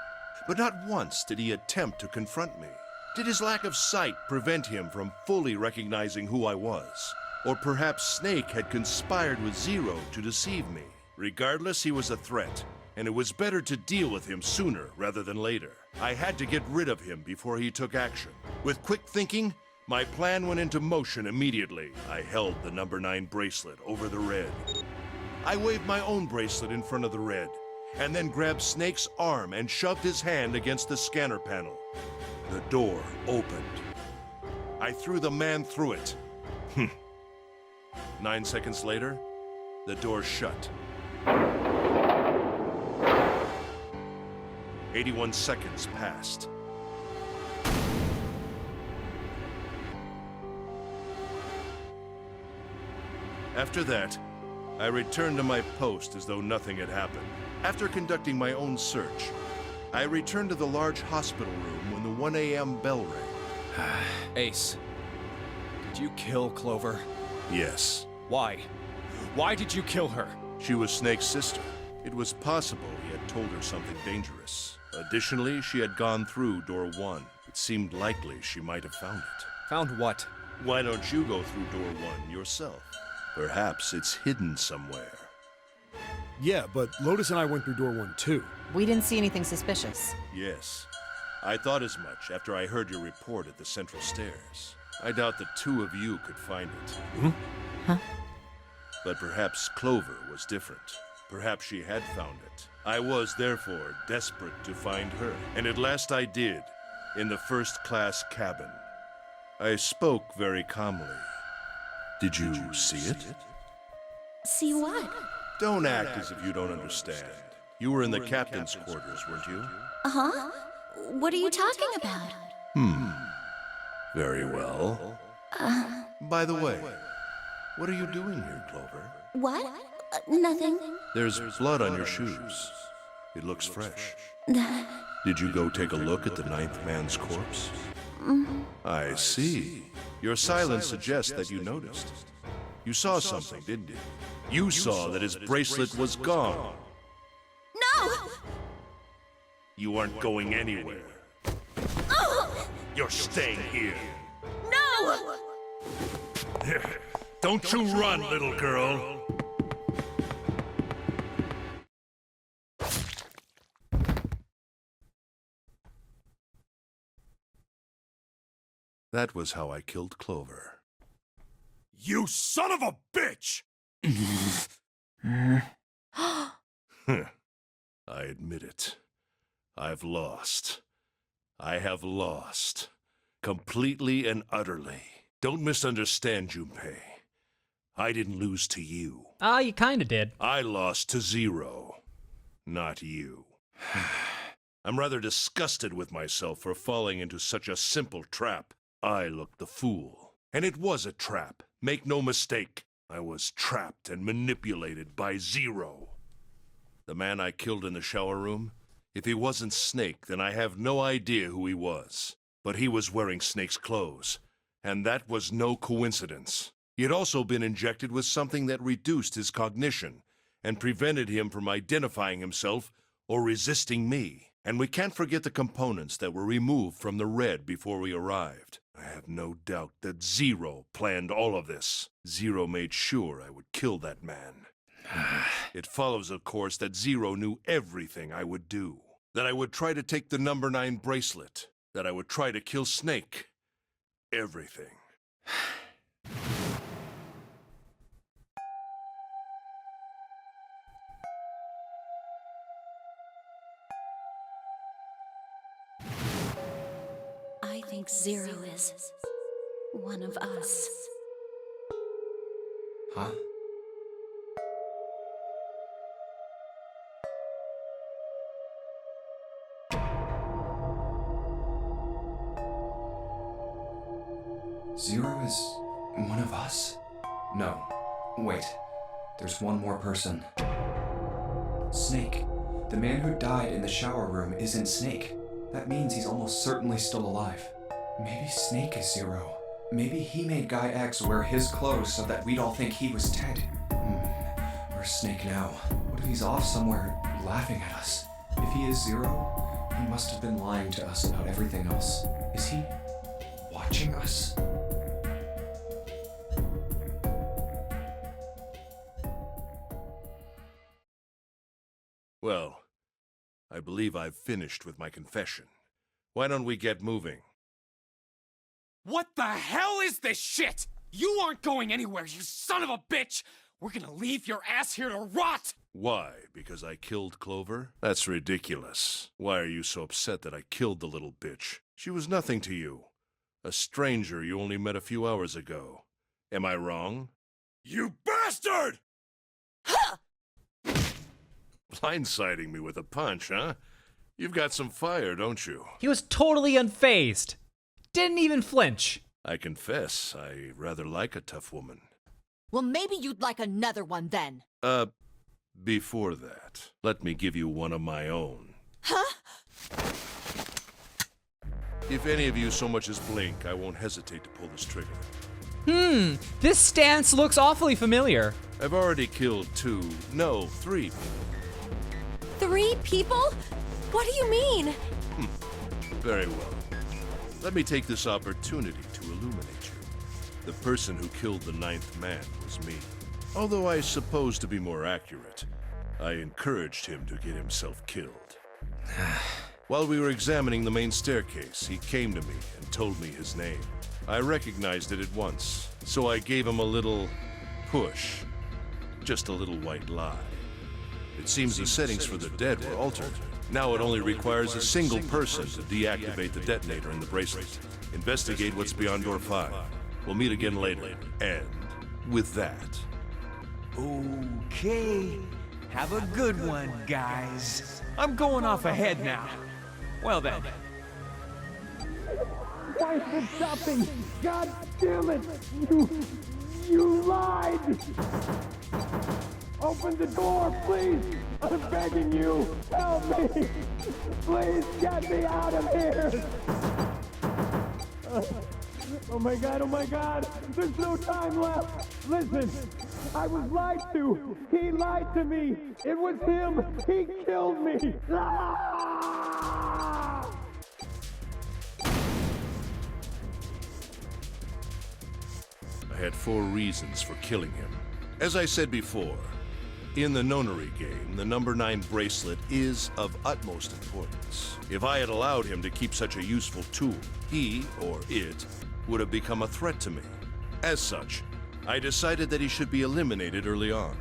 But not once did he attempt to confront me. Did his lack of sight prevent him from fully recognizing who I was? Or perhaps Snake had conspired with Zero to deceive me. Regardless, he was a threat, and it was better to deal with him sooner rather than later. I had to get rid of him before he took action. With quick thinking, my plan went into motion immediately. I held the number 9 bracelet over the red. I waved my own bracelet in front of the red, and then grabbed Snake's arm and shoved his hand against the scanner panel. The door opened. I threw the man through it. 9 seconds later, the door shut. 81 seconds passed. After that, I returned to my post as though nothing had happened. After conducting my own search, I returned to the large hospital room when the 1 a.m. bell rang. Ace, did you kill Clover? Yes. Why? Why did you kill her? She was Snake's sister. It was possible he had told her something dangerous. Additionally, she had gone through door 1. It seemed likely she might have found it. Found what? Why don't you go through door 1 yourself? Perhaps it's hidden somewhere. Yeah, but Lotus and I went through door 1 too. We didn't see anything suspicious. Yes. I thought as much after I heard your report at the central stairs. I doubt the two of you could find it. Hmm? Huh? But perhaps Clover was different. Perhaps she had found it. I was, therefore, desperate to find her. And at last I did, in the first-class cabin. I spoke very calmly. Did you see it? See what? Don't act as if you don't understand. You were in the captain's quarters, weren't you? Uh-huh. What are you talking about? Very well. By the way, what are you doing here, Clover? What? Nothing. There's blood on your shoes. It looks fresh. Did you go take a look at the 9th man's corpse? I see. Your silence suggests that you noticed. You saw something, didn't you? You saw that his bracelet was gone. No! You aren't going anywhere. You're staying here. No! Don't you run, little girl. That was how I killed Clover. You son of a bitch! I admit it. I've lost. I have lost. Completely and utterly. Don't misunderstand, Junpei. I didn't lose to you. You kinda did. I lost to Zero. Not you. I'm rather disgusted with myself for falling into such a simple trap. I looked the fool. And it was a trap. Make no mistake. I was trapped and manipulated by Zero. The man I killed in the shower room? If he wasn't Snake, then I have no idea who he was. But he was wearing Snake's clothes. And that was no coincidence. He had also been injected with something that reduced his cognition and prevented him from identifying himself or resisting me. And we can't forget the components that were removed from the red before we arrived. I have no doubt that Zero planned all of this. Zero made sure I would kill that man. It follows, of course, that Zero knew everything I would do. That I would try to take the number 9 bracelet. That I would try to kill Snake. Everything. I think Zero is one of us. Huh? Zero is one of us? No. Wait. There's one more person. Snake. The man who died in the shower room isn't Snake. That means he's almost certainly still alive. Maybe Snake is Zero. Maybe he made Guy X wear his clothes so that we'd all think he was dead. Where's Snake now? What if he's off somewhere laughing at us? If he is Zero, he must have been lying to us about everything else. Is he watching us? Well, I believe I've finished with my confession. Why don't we get moving? What the hell is this shit? You aren't going anywhere, you son of a bitch! We're gonna leave your ass here to rot! Why? Because I killed Clover? That's ridiculous. Why are you so upset that I killed the little bitch? She was nothing to you. A stranger you only met a few hours ago. Am I wrong? You bastard! Blindsiding me with a punch, huh? You've got some fire, don't you? He was totally unfazed. Didn't even flinch. I confess, I rather like a tough woman. Well, maybe you'd like another one then. Before that, let me give you one of my own. Huh? If any of you so much as blink, I won't hesitate to pull this trigger. This stance looks awfully familiar. I've already killed 3 people. 3 people? What do you mean? Very well. Let me take this opportunity to illuminate you. The person who killed the 9th man was me. Although I suppose to be more accurate, I encouraged him to get himself killed. While we were examining the main staircase, he came to me and told me his name. I recognized it at once, so I gave him a little push. Just a little white lie. It seems the settings for the dead were altered. Now it only requires a single person to deactivate the detonator in the bracelet. Investigate what's beyond door 5. We'll meet again later. And with that... Okay. Have a good one, guys. I'm going off ahead now. Well then. Why is it stopping? God damn it! You lied! Open the door, please! I'm begging you! Help me! Please get me out of here! Oh my god! There's no time left! Listen! I was lied to! He lied to me! It was him! He killed me! Ah! I had 4 reasons for killing him. As I said before, in the nonary game, the number 9 bracelet is of utmost importance. If I had allowed him to keep such a useful tool, he, or it, would have become a threat to me. As such, I decided that he should be eliminated early on.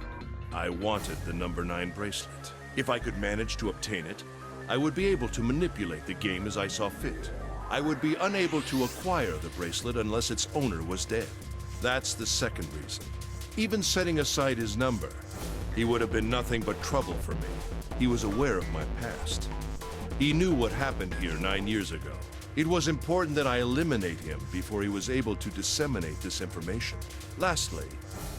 I wanted the number 9 bracelet. If I could manage to obtain it, I would be able to manipulate the game as I saw fit. I would be unable to acquire the bracelet unless its owner was dead. That's the second reason. Even setting aside his number, he would have been nothing but trouble for me. He was aware of my past. He knew what happened here 9 years ago. It was important that I eliminate him before he was able to disseminate this information. Lastly,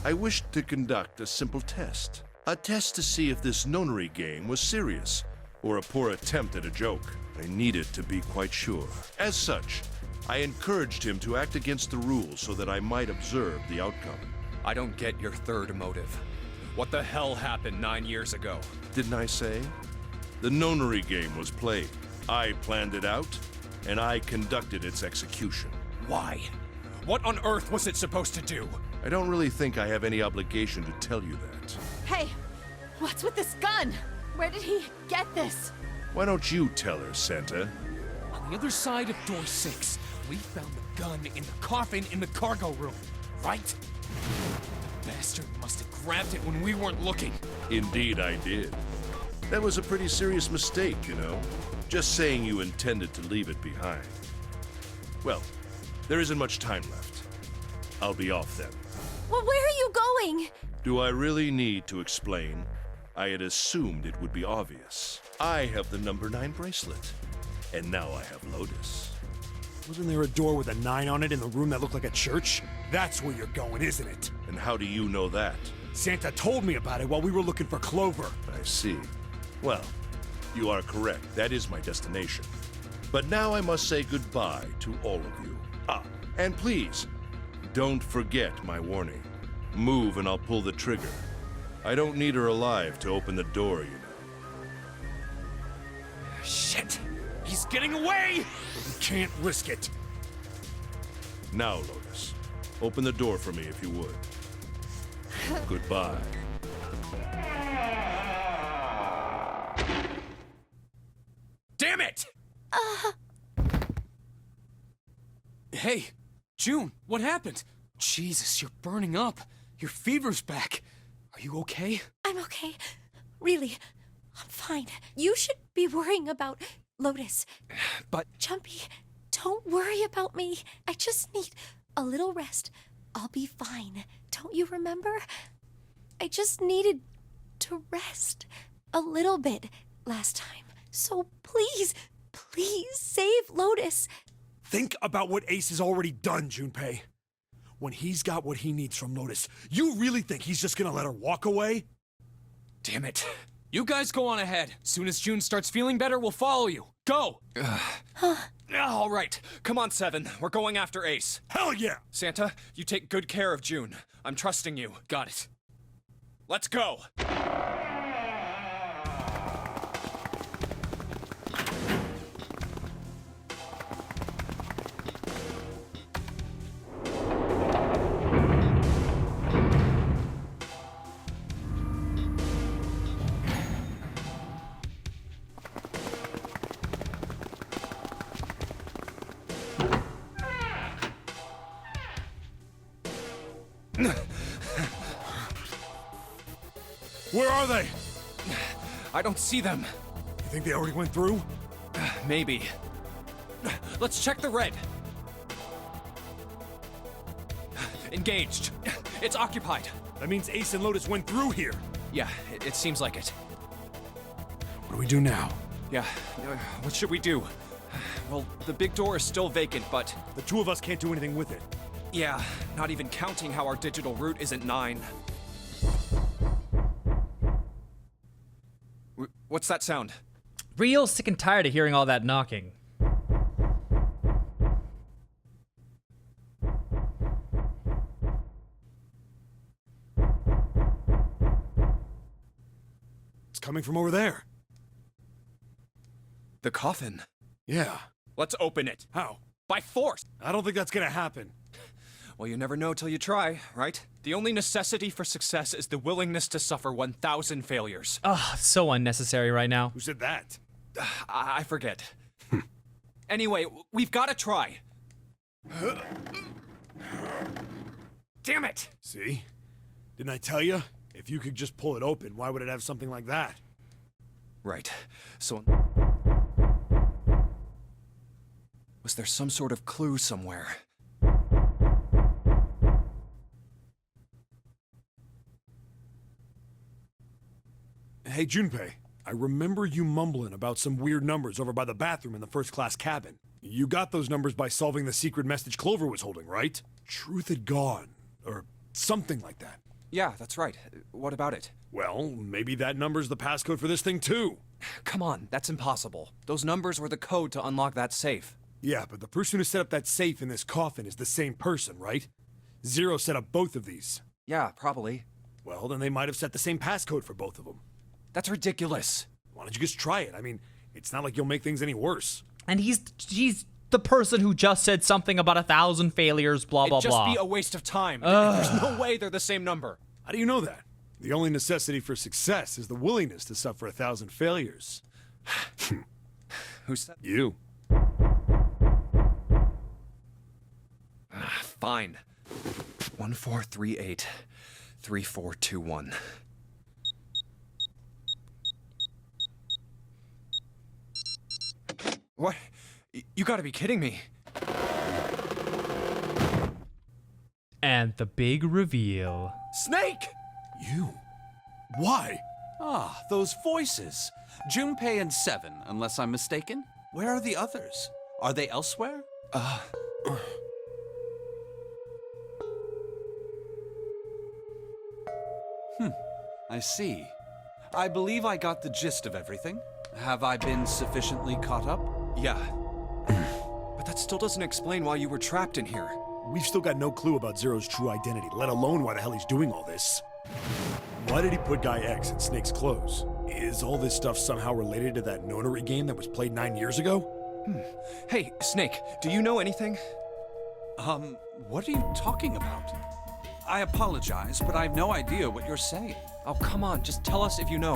I wished to conduct a simple test. A test to see if this nonary game was serious, or a poor attempt at a joke. I needed to be quite sure. As such, I encouraged him to act against the rules so that I might observe the outcome. I don't get your third motive. What the hell happened 9 years ago? Didn't I say? The nonary game was played. I planned it out, and I conducted its execution. Why? What on earth was it supposed to do? I don't really think I have any obligation to tell you that. Hey, what's with this gun? Where did he get this? Why don't you tell her, Santa? On the other side of door 6, we found the gun in the coffin in the cargo room, right? The bastard must have grabbed it when we weren't looking. Indeed I did. That was a pretty serious mistake, you know. Just saying you intended to leave it behind. Well, there isn't much time left. I'll be off then. Well, where are you going? Do I really need to explain? I had assumed it would be obvious. I have the number 9 bracelet, and now I have Lotus. Wasn't there a door with a 9 on it in the room that looked like a church? That's where you're going, isn't it? And how do you know that? Santa told me about it while we were looking for Clover. I see. Well, you are correct. That is my destination. But now I must say goodbye to all of you. And please, don't forget my warning. Move and I'll pull the trigger. I don't need her alive to open the door, you know. Shit! He's getting away! We can't risk it. Now, Lotus, open the door for me if you would. Goodbye. Damn it! Hey, June, what happened? Jesus, you're burning up. Your fever's back. Are you okay? I'm okay. Really, I'm fine. You should be worrying about Lotus. But Junpei, don't worry about me. I just need a little rest. I'll be fine. Don't you remember? I just needed to rest a little bit last time. So please, please save Lotus. Think about what Ace has already done, Junpei. when he's got what he needs from Lotus, you really think he's just gonna let her walk away? Damn it. You guys go on ahead. Soon as June starts feeling better, we'll follow you. Go! All right. Come on, Seven. We're going after Ace. Hell yeah! Santa, you take good care of June. I'm trusting you. Got it. Let's go! Where are they? I don't see them. You think they already went through? Maybe. Let's check the red. Engaged. It's occupied. That means Ace and Lotus went through here. Yeah, it seems like it. What do we do now? Yeah, what should we do? Well, the big door is still vacant, but... The two of us can't do anything with it. Yeah, not even counting how our digital route isn't 9. What's that sound? Real sick and tired of hearing all that knocking. It's coming from over there. The coffin. Yeah. Let's open it. How? By force! I don't think that's gonna happen. Well, you never know till you try, right? The only necessity for success is the willingness to suffer 1,000 failures. Ugh, so unnecessary right now. Who said that? I forget. Anyway, we've got to try. Damn it! See? Didn't I tell you? If you could just pull it open, why would it have something like that? Right. So... was there some sort of clue somewhere? Hey, Junpei. I remember you mumbling about some weird numbers over by the bathroom in the first-class cabin. You got those numbers by solving the secret message Clover was holding, right? Truth had gone, or something like that. Yeah, that's right. What about it? Well, maybe that number's the passcode for this thing, too. Come on, that's impossible. Those numbers were the code to unlock that safe. Yeah, but the person who set up that safe in this coffin is the same person, right? Zero set up both of these. Yeah, probably. Well, then they might have set the same passcode for both of them. That's ridiculous. Why don't you just try it? I mean, it's not like you'll make things any worse. And he's the person who just said something about 1,000 failures, blah, blah, It'd just blah. be a waste of time. There's no way they're the same number. How do you know that? The only necessity for success is the willingness to suffer 1,000 failures. Who said? You. Fine. 1438 3421. What? You gotta be kidding me. And the big reveal. Snake! You? Why? Ah, those voices. Junpei and Seven, unless I'm mistaken. Where are the others? Are they elsewhere? I see. I believe I got the gist of everything. Have I been sufficiently caught up? Yeah. But that still doesn't explain why you were trapped in here. We've still got no clue about Zero's true identity, let alone why the hell he's doing all this. Why did he put Guy X in Snake's clothes? Is all this stuff somehow related to that notary game that was played 9 years ago? Hey, Snake, do you know anything? What are you talking about? I apologize, but I have no idea what you're saying. Oh, come on, just tell us if you know.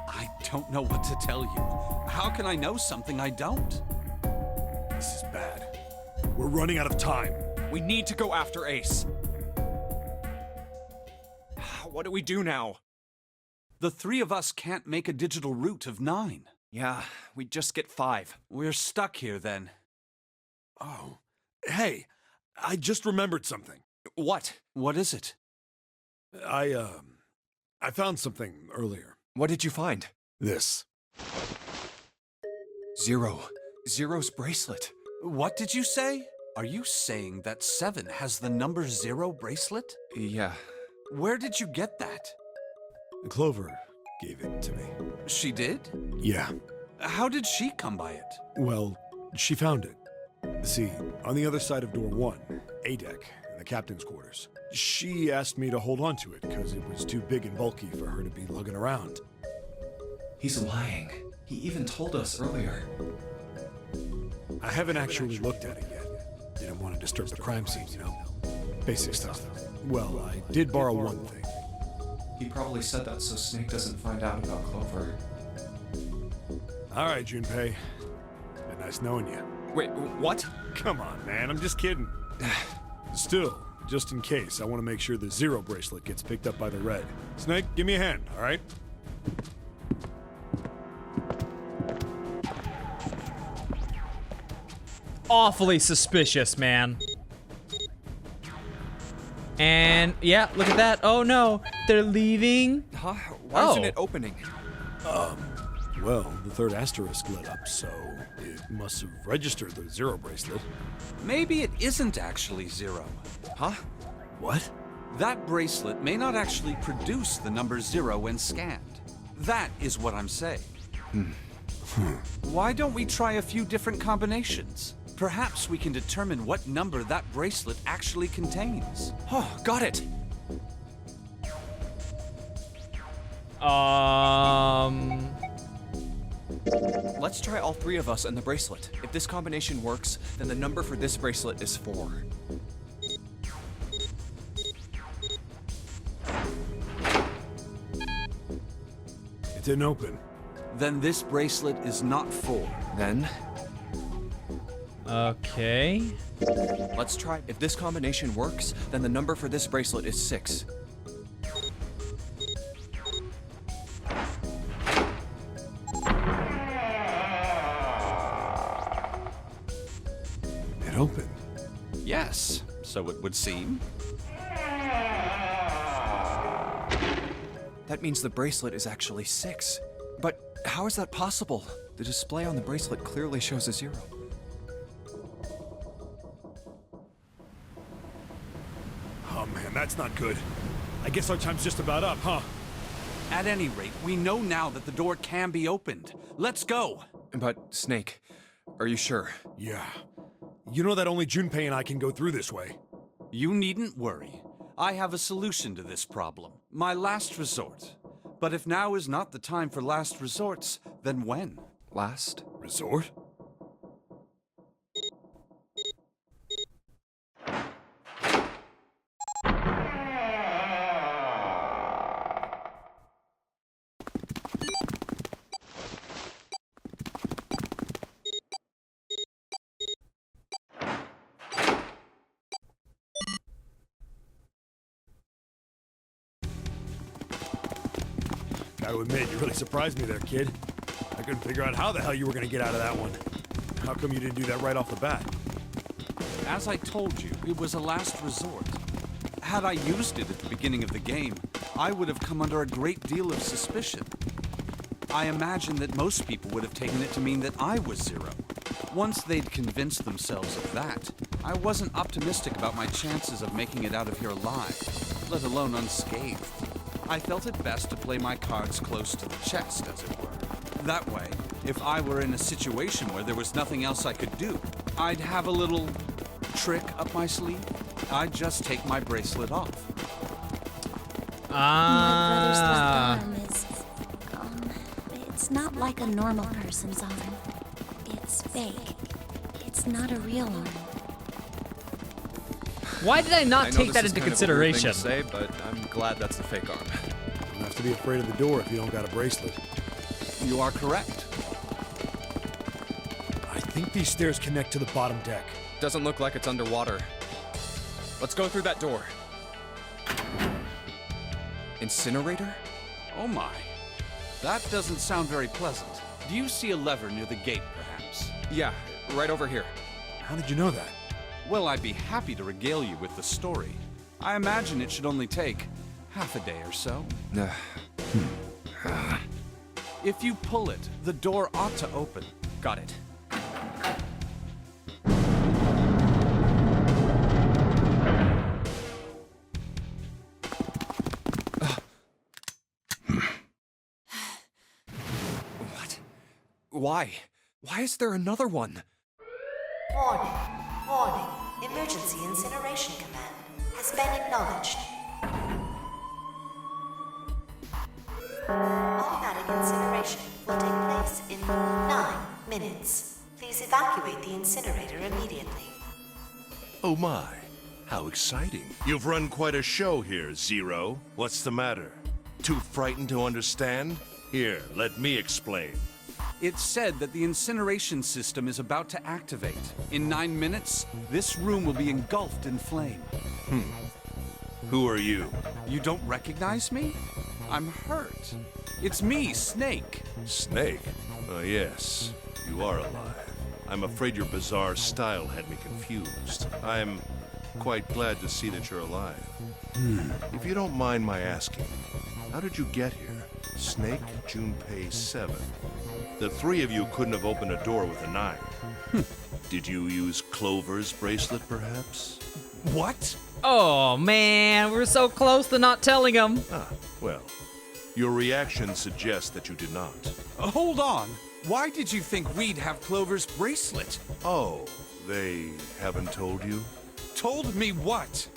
I don't know what to tell you. How can I know something I don't? This is bad. We're running out of time. We need to go after Ace. What do we do now? The three of us can't make a digital route of 9. Yeah, we just get 5. We're stuck here then. Oh. Hey, I just remembered something. What? What is it? I found something earlier. What did you find? This. Zero. Zero's bracelet. What did you say? Are you saying that 7 has the number 0 bracelet? Yeah. Where did you get that? Clover gave it to me. She did? Yeah. How did she come by it? Well, she found it. See, on the other side of door 1, A deck, in the captain's quarters. She asked me to hold on to it because it was too big and bulky for her to be lugging around. He's lying. He even told us earlier. I haven't actually looked at it yet. Didn't want to disturb the crime scene, you know? Basic stuff. Well, I did borrow one thing. He probably said that so Snake doesn't find out about Clover. All right, Junpei. Been nice knowing you. Wait, what? Come on, man, I'm just kidding. Still, just in case, I want to make sure the 0 bracelet gets picked up by the red. Snake, give me a hand, all right? Awfully suspicious, man. And yeah, look at that. Oh no, they're leaving. Huh? Why isn't it opening? Well, the third asterisk lit up, so it must have registered the 0 bracelet. Maybe it isn't actually 0. Huh? What? That bracelet may not actually produce the number 0 when scanned. That is what I'm saying. Why don't we try a few different combinations? Perhaps we can determine what number that bracelet actually contains. Oh, got it! Let's try all 3 of us and the bracelet. If this combination works, then the number for this bracelet is 4. It didn't open. Then this bracelet is not 4. Then, Okay. let's try. If this combination works, then the number for this bracelet is 6. It opened. Yes, so it would seem. That means the bracelet is actually 6. But how is that possible? The display on the bracelet clearly shows a 0. Oh man, that's not good. I guess our time's just about up, huh? At any rate, we know now that the door can be opened. Let's go! But, Snake, are you sure? Yeah. You know that only Junpei and I can go through this way. You needn't worry. I have a solution to this problem. My last resort. But if now is not the time for last resorts, then when? Last? Resort? Gotta admit, you really surprised me there, kid. I couldn't figure out how the hell you were gonna get out of that one. How come you didn't do that right off the bat? As I told you, it was a last resort. Had I used it at the beginning of the game, I would have come under a great deal of suspicion. I imagine that most people would have taken it to mean that I was 0. Once they'd convinced themselves of that, I wasn't optimistic about my chances of making it out of here alive, let alone unscathed. I felt it best to play my cards close to the chest, as it were. That way, if I were in a situation where there was nothing else I could do, I'd have a little trick up my sleeve. I'd just take my bracelet off. My brother's left arm is, it's not like a normal person's arm. It's fake. It's not a real arm. Why did I not take that into consideration? I know this is kind of a weird thing to say, but I'm glad that's the fake arm. You don't have to be afraid of the door if you don't got a bracelet. You are correct. I think these stairs connect to the bottom deck. Doesn't look like it's underwater. Let's go through that door. Incinerator? Oh my. That doesn't sound very pleasant. Do you see a lever near the gate, perhaps? Yeah, right over here. How did you know that? Well, I'd be happy to regale you with the story. I imagine it should only take half a day or so. If you pull it, the door ought to open. Got it. Why? Why is there another one? Warning. Warning. Emergency incineration command has been acknowledged. Automatic incineration will take place in 9 minutes. Please evacuate the incinerator immediately. Oh my, how exciting. You've run quite a show here, Zero. What's the matter? Too frightened to understand? Here, let me explain. It's said that the incineration system is about to activate. In 9 minutes, this room will be engulfed in flame. Who are you? You don't recognize me? I'm hurt. It's me, Snake. Snake? Oh, yes. You are alive. I'm afraid your bizarre style had me confused. I'm quite glad to see that you're alive. If you don't mind my asking, how did you get here? Snake, Junpei, 7. The three of you couldn't have opened a door with a 9. Did you use Clover's bracelet, perhaps? What? Oh man, we're so close to not telling him. Ah, well, your reaction suggests that you did not. Hold on. Why did you think we'd have Clover's bracelet? Oh, they haven't told you? Told me what?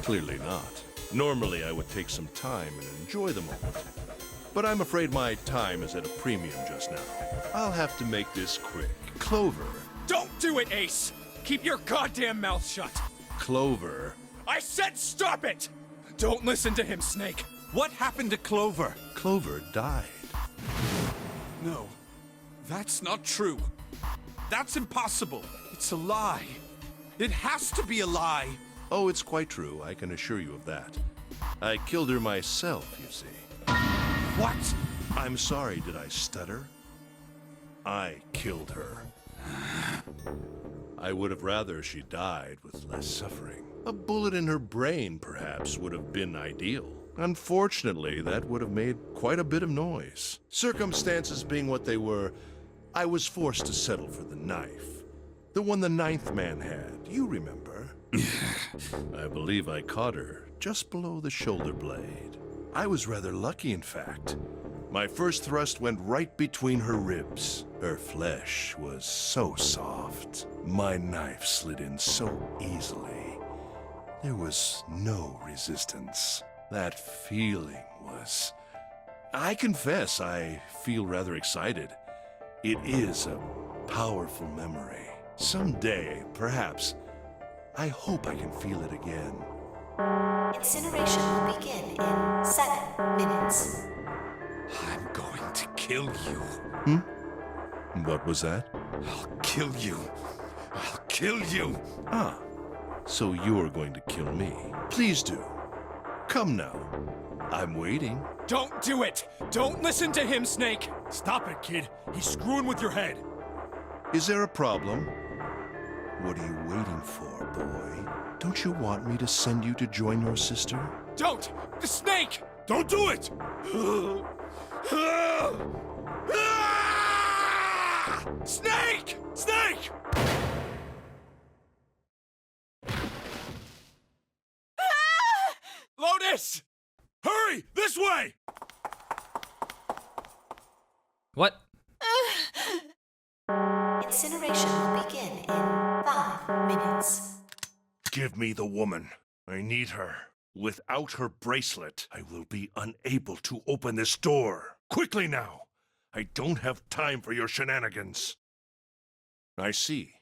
Clearly not. Normally, I would take some time and enjoy the moment. But I'm afraid my time is at a premium just now. I'll have to make this quick. Clover. Don't do it, Ace! Keep your goddamn mouth shut! Clover. I said stop it! Don't listen to him, Snake. What happened to Clover? Clover died. No, that's not true. That's impossible. It's a lie. It has to be a lie. Oh, it's quite true. I can assure you of that. I killed her myself, you see. What? I'm sorry, did I stutter? I killed her. I would have rather she died with less suffering. A bullet in her brain, perhaps, would have been ideal. Unfortunately, that would have made quite a bit of noise. Circumstances being what they were, I was forced to settle for the knife. The one the 9th man had, you remember. I believe I caught her just below the shoulder blade. I was rather lucky, in fact. My first thrust went right between her ribs. Her flesh was so soft. My knife slid in so easily. There was no resistance. That feeling was... I confess, I feel rather excited. It is a powerful memory. Someday, perhaps, I hope I can feel it again. Incineration will begin in 7 minutes. I'm going to kill you. What was that? I'll kill you. I'll kill you. Ah, so you're going to kill me. Please do. Come now. I'm waiting. Don't do it! Don't listen to him, Snake! Stop it, kid. He's screwing with your head. Is there a problem? What are you waiting for, boy? Don't you want me to send you to join your sister? Don't! The Snake! Don't do it! Snake! Snake! Lotus! Hurry! This way! What? Incineration will begin in 5 minutes. Give me the woman. I need her. Without her bracelet, I will be unable to open this door. Quickly now! I don't have time for your shenanigans. I see.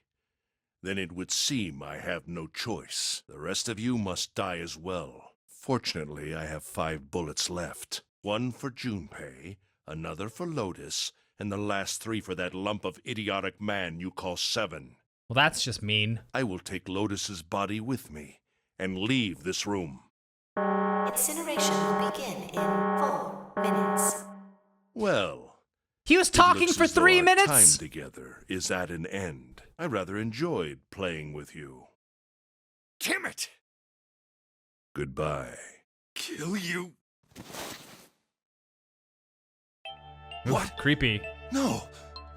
Then it would seem I have no choice. The rest of you must die as well. Fortunately, I have 5 bullets left. 1 for Junpei, another for Lotus, and the last 3 for that lump of idiotic man you call 7. Well, that's just mean. I will take Lotus's body with me and leave this room. Incineration will begin in 4 minutes. Well, He was it talking looks for as though 3 our minutes? time together is at an end. I rather enjoyed playing with you. Damn it! Goodbye. Kill you. What? Creepy. No,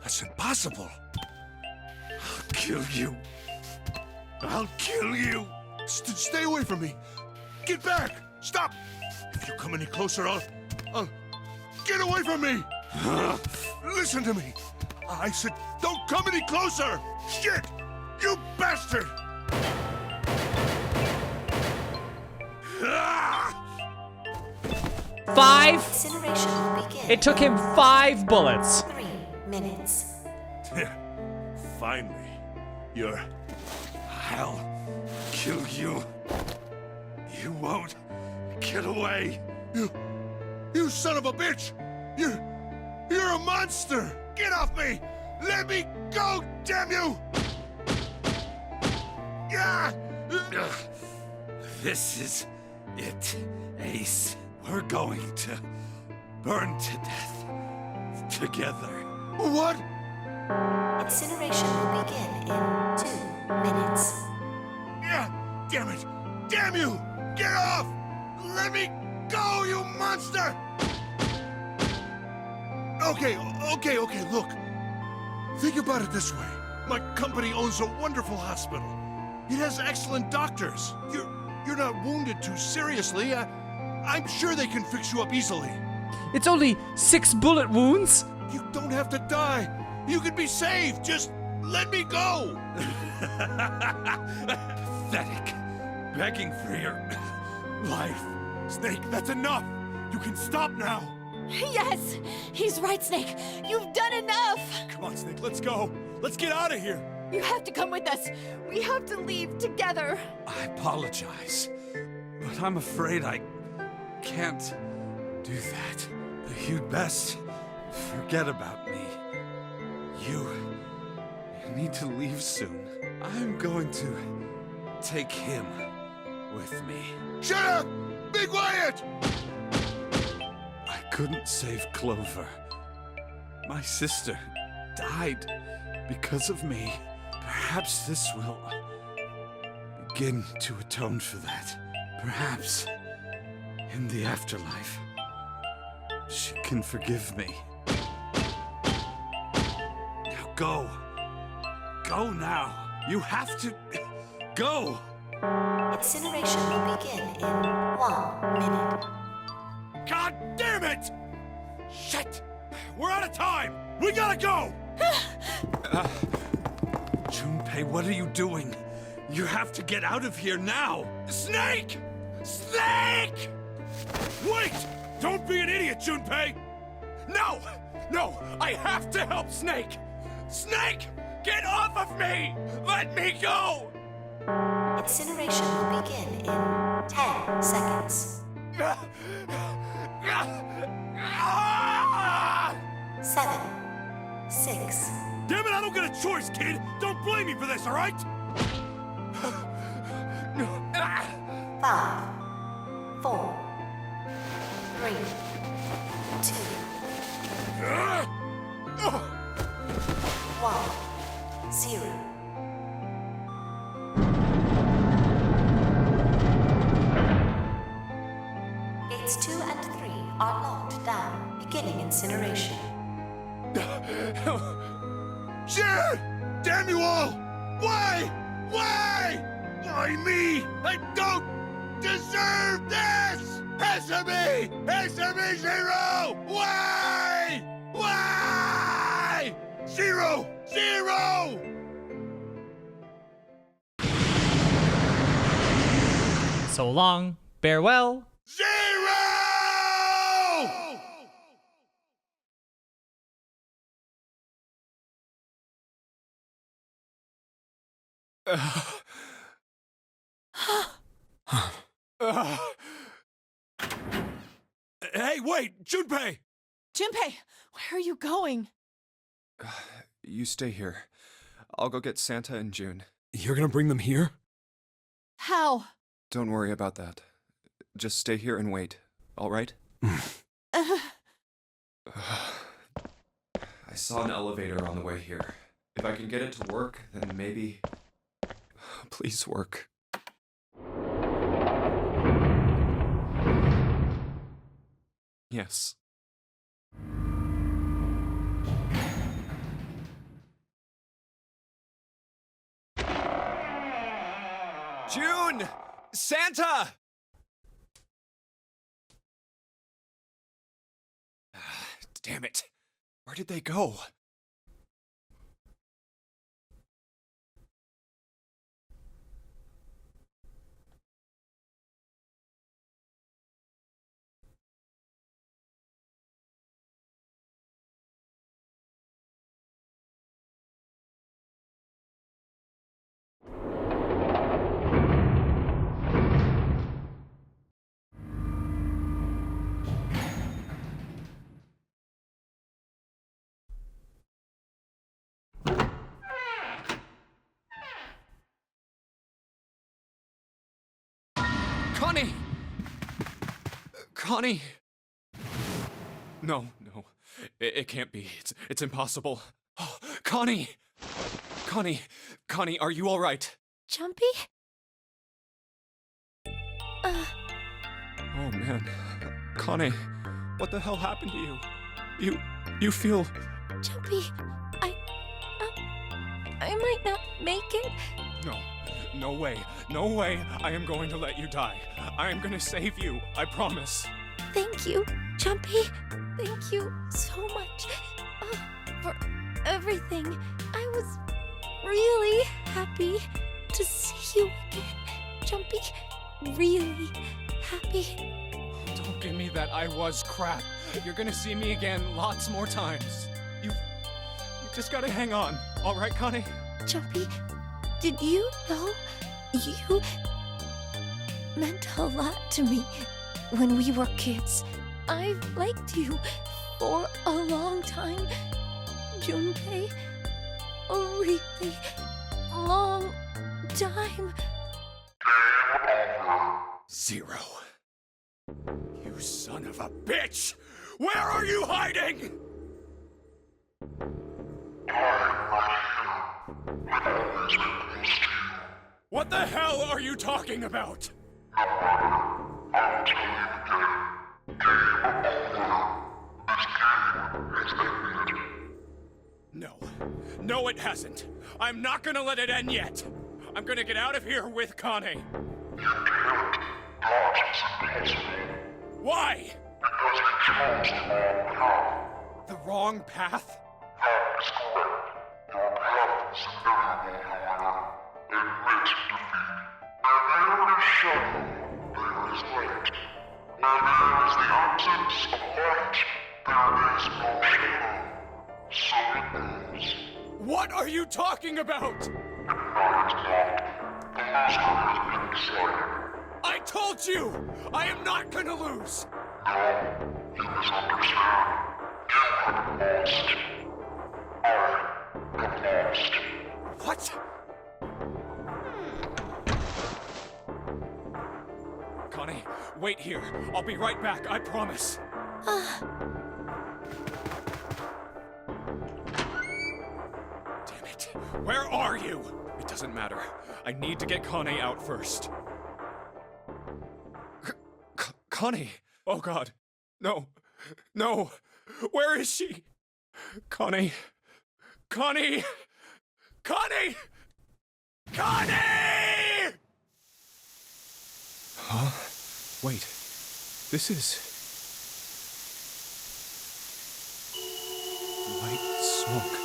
that's impossible. I'll kill you. I'll kill you. Stay away from me. Get back. Stop. If you come any closer, I'll... Get away from me. Listen to me. I said, don't come any closer. Shit! You bastard! Five. Incineration will begin. It took him 5 bullets. 3 minutes. Finally. I'll kill you. You won't get away. You son of a bitch! You're a monster! Get off me! Let me go, damn you! Yeah! This is it, Ace. We're going to burn to death together. What? Incineration will begin in 2 minutes. Yeah! Damn it! Damn you! Get off! Let me go, you monster! Okay, look. Think about it this way. My company owns a wonderful hospital. It has excellent doctors. You're not wounded too seriously. I'm sure they can fix you up easily. It's only 6 bullet wounds. You don't have to die. You can be saved. Just let me go. Pathetic. Begging for your life. Snake, that's enough! You can stop now! Yes! He's right, Snake. You've done enough! Come on, Snake, let's go! Let's get out of here! You have to come with us. We have to leave together. I apologize, but I'm afraid I can't do that. You'd best forget about me. You need to leave soon. I'm going to take him with me. Shut up! Be quiet! I couldn't save Clover. My sister died because of me. Perhaps this will begin to atone for that. Perhaps in the afterlife, she can forgive me. Now go. Go now. You have to go. Incineration will begin in 1 minute. God damn it! Shit! We're out of time! We gotta go! Junpei, what are you doing? You have to get out of here now! Snake! Snake! Wait! Don't be an idiot, Junpei! No! No! I have to help Snake! Snake! Get off of me! Let me go! Incineration will begin in 10 seconds. 7, 6. Damn it, I don't get a choice, kid! Don't blame me for this, alright? 5, 4, 3, 2, 1, 0. Gates 2 and 3 are locked down, beginning incineration. Shit! Damn you all! Why? Why? Why me? I don't deserve this! Answer me! Answer me, Zero! Why? Why? Zero! Zero! So long, farewell. Zero! Hey, wait! Junpei! Junpei, where are you going? You stay here. I'll go get Santa and June. You're gonna bring them here? How? Don't worry about that. Just stay here and wait, all right? I saw an elevator on the way here. If I can get it to work, then maybe... Please work. Yes. June! Santa! Damn it. Where did they go? Connie! Connie! No, no. It can't be. It's impossible. Oh, Connie! Connie, are you alright? Junpei? Oh man. Connie, what the hell happened to you? You feel... Junpei, I might not make it. No way. I am going to let you die. I am going to save you. I promise. Thank you, Junpei. Thank you so much for everything. I was really happy to see you again, Junpei. Really happy. Don't give me that I was crap. You're gonna see me again lots more times. You just gotta hang on. All right, Connie? Junpei, did you know you meant a lot to me when we were kids? I've liked you for a long time, Junpei. A really long time. 0. You son of a bitch! Where are you hiding? What the hell are you talking about? No, it hasn't. I'm not gonna let it end yet. I'm gonna get out of here with Connie. Why? Because you chose the wrong path. The wrong path? That is correct. Your path is invariable, however. Admit defeat. Where there is shadow, there is light. Where there is the absence of light, there is no shadow. So it goes. What are you talking about? That is not. The loser has been decided. I told you! I am not gonna lose! No, you misunderstand. You have lost. I have lost. What? Connie, wait here. I'll be right back, I promise. Damn it. Where are you? It doesn't matter. I need to get Connie out first. Connie! Oh God. No. No. Where is she? Connie. Connie! Connie! Connie! Huh? Wait. This is... white smoke.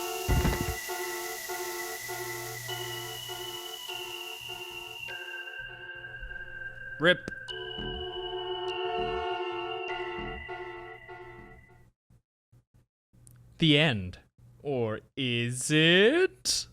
Rip. The end. Or is it?